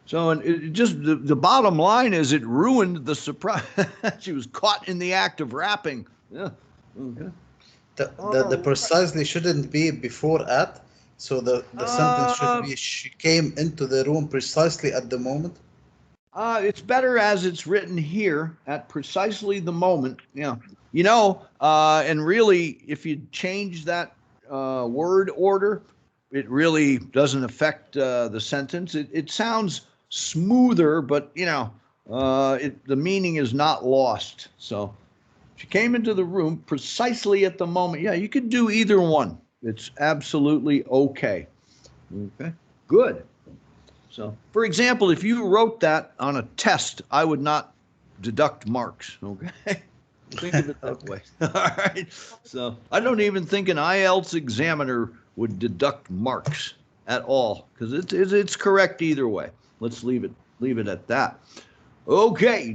So it just the bottom line is it ruined the surprise. She was caught in the act of wrapping. Yeah. Okay. The precisely shouldn't be before at. So the sentence should be she came into the room precisely at the moment. It's better as it's written here at precisely the moment. Yeah. And really, if you change that word order, it really doesn't affect the sentence. It sounds smoother, but the meaning is not lost. So she came into the room precisely at the moment. Yeah, you could do either one. It's absolutely okay. Okay, good. So, for example, if you wrote that on a test, I would not deduct marks, okay? Think of it that way. All right. So I don't even think an IELTS examiner would deduct marks at all because it's correct either way. Let's leave it at that. Okay.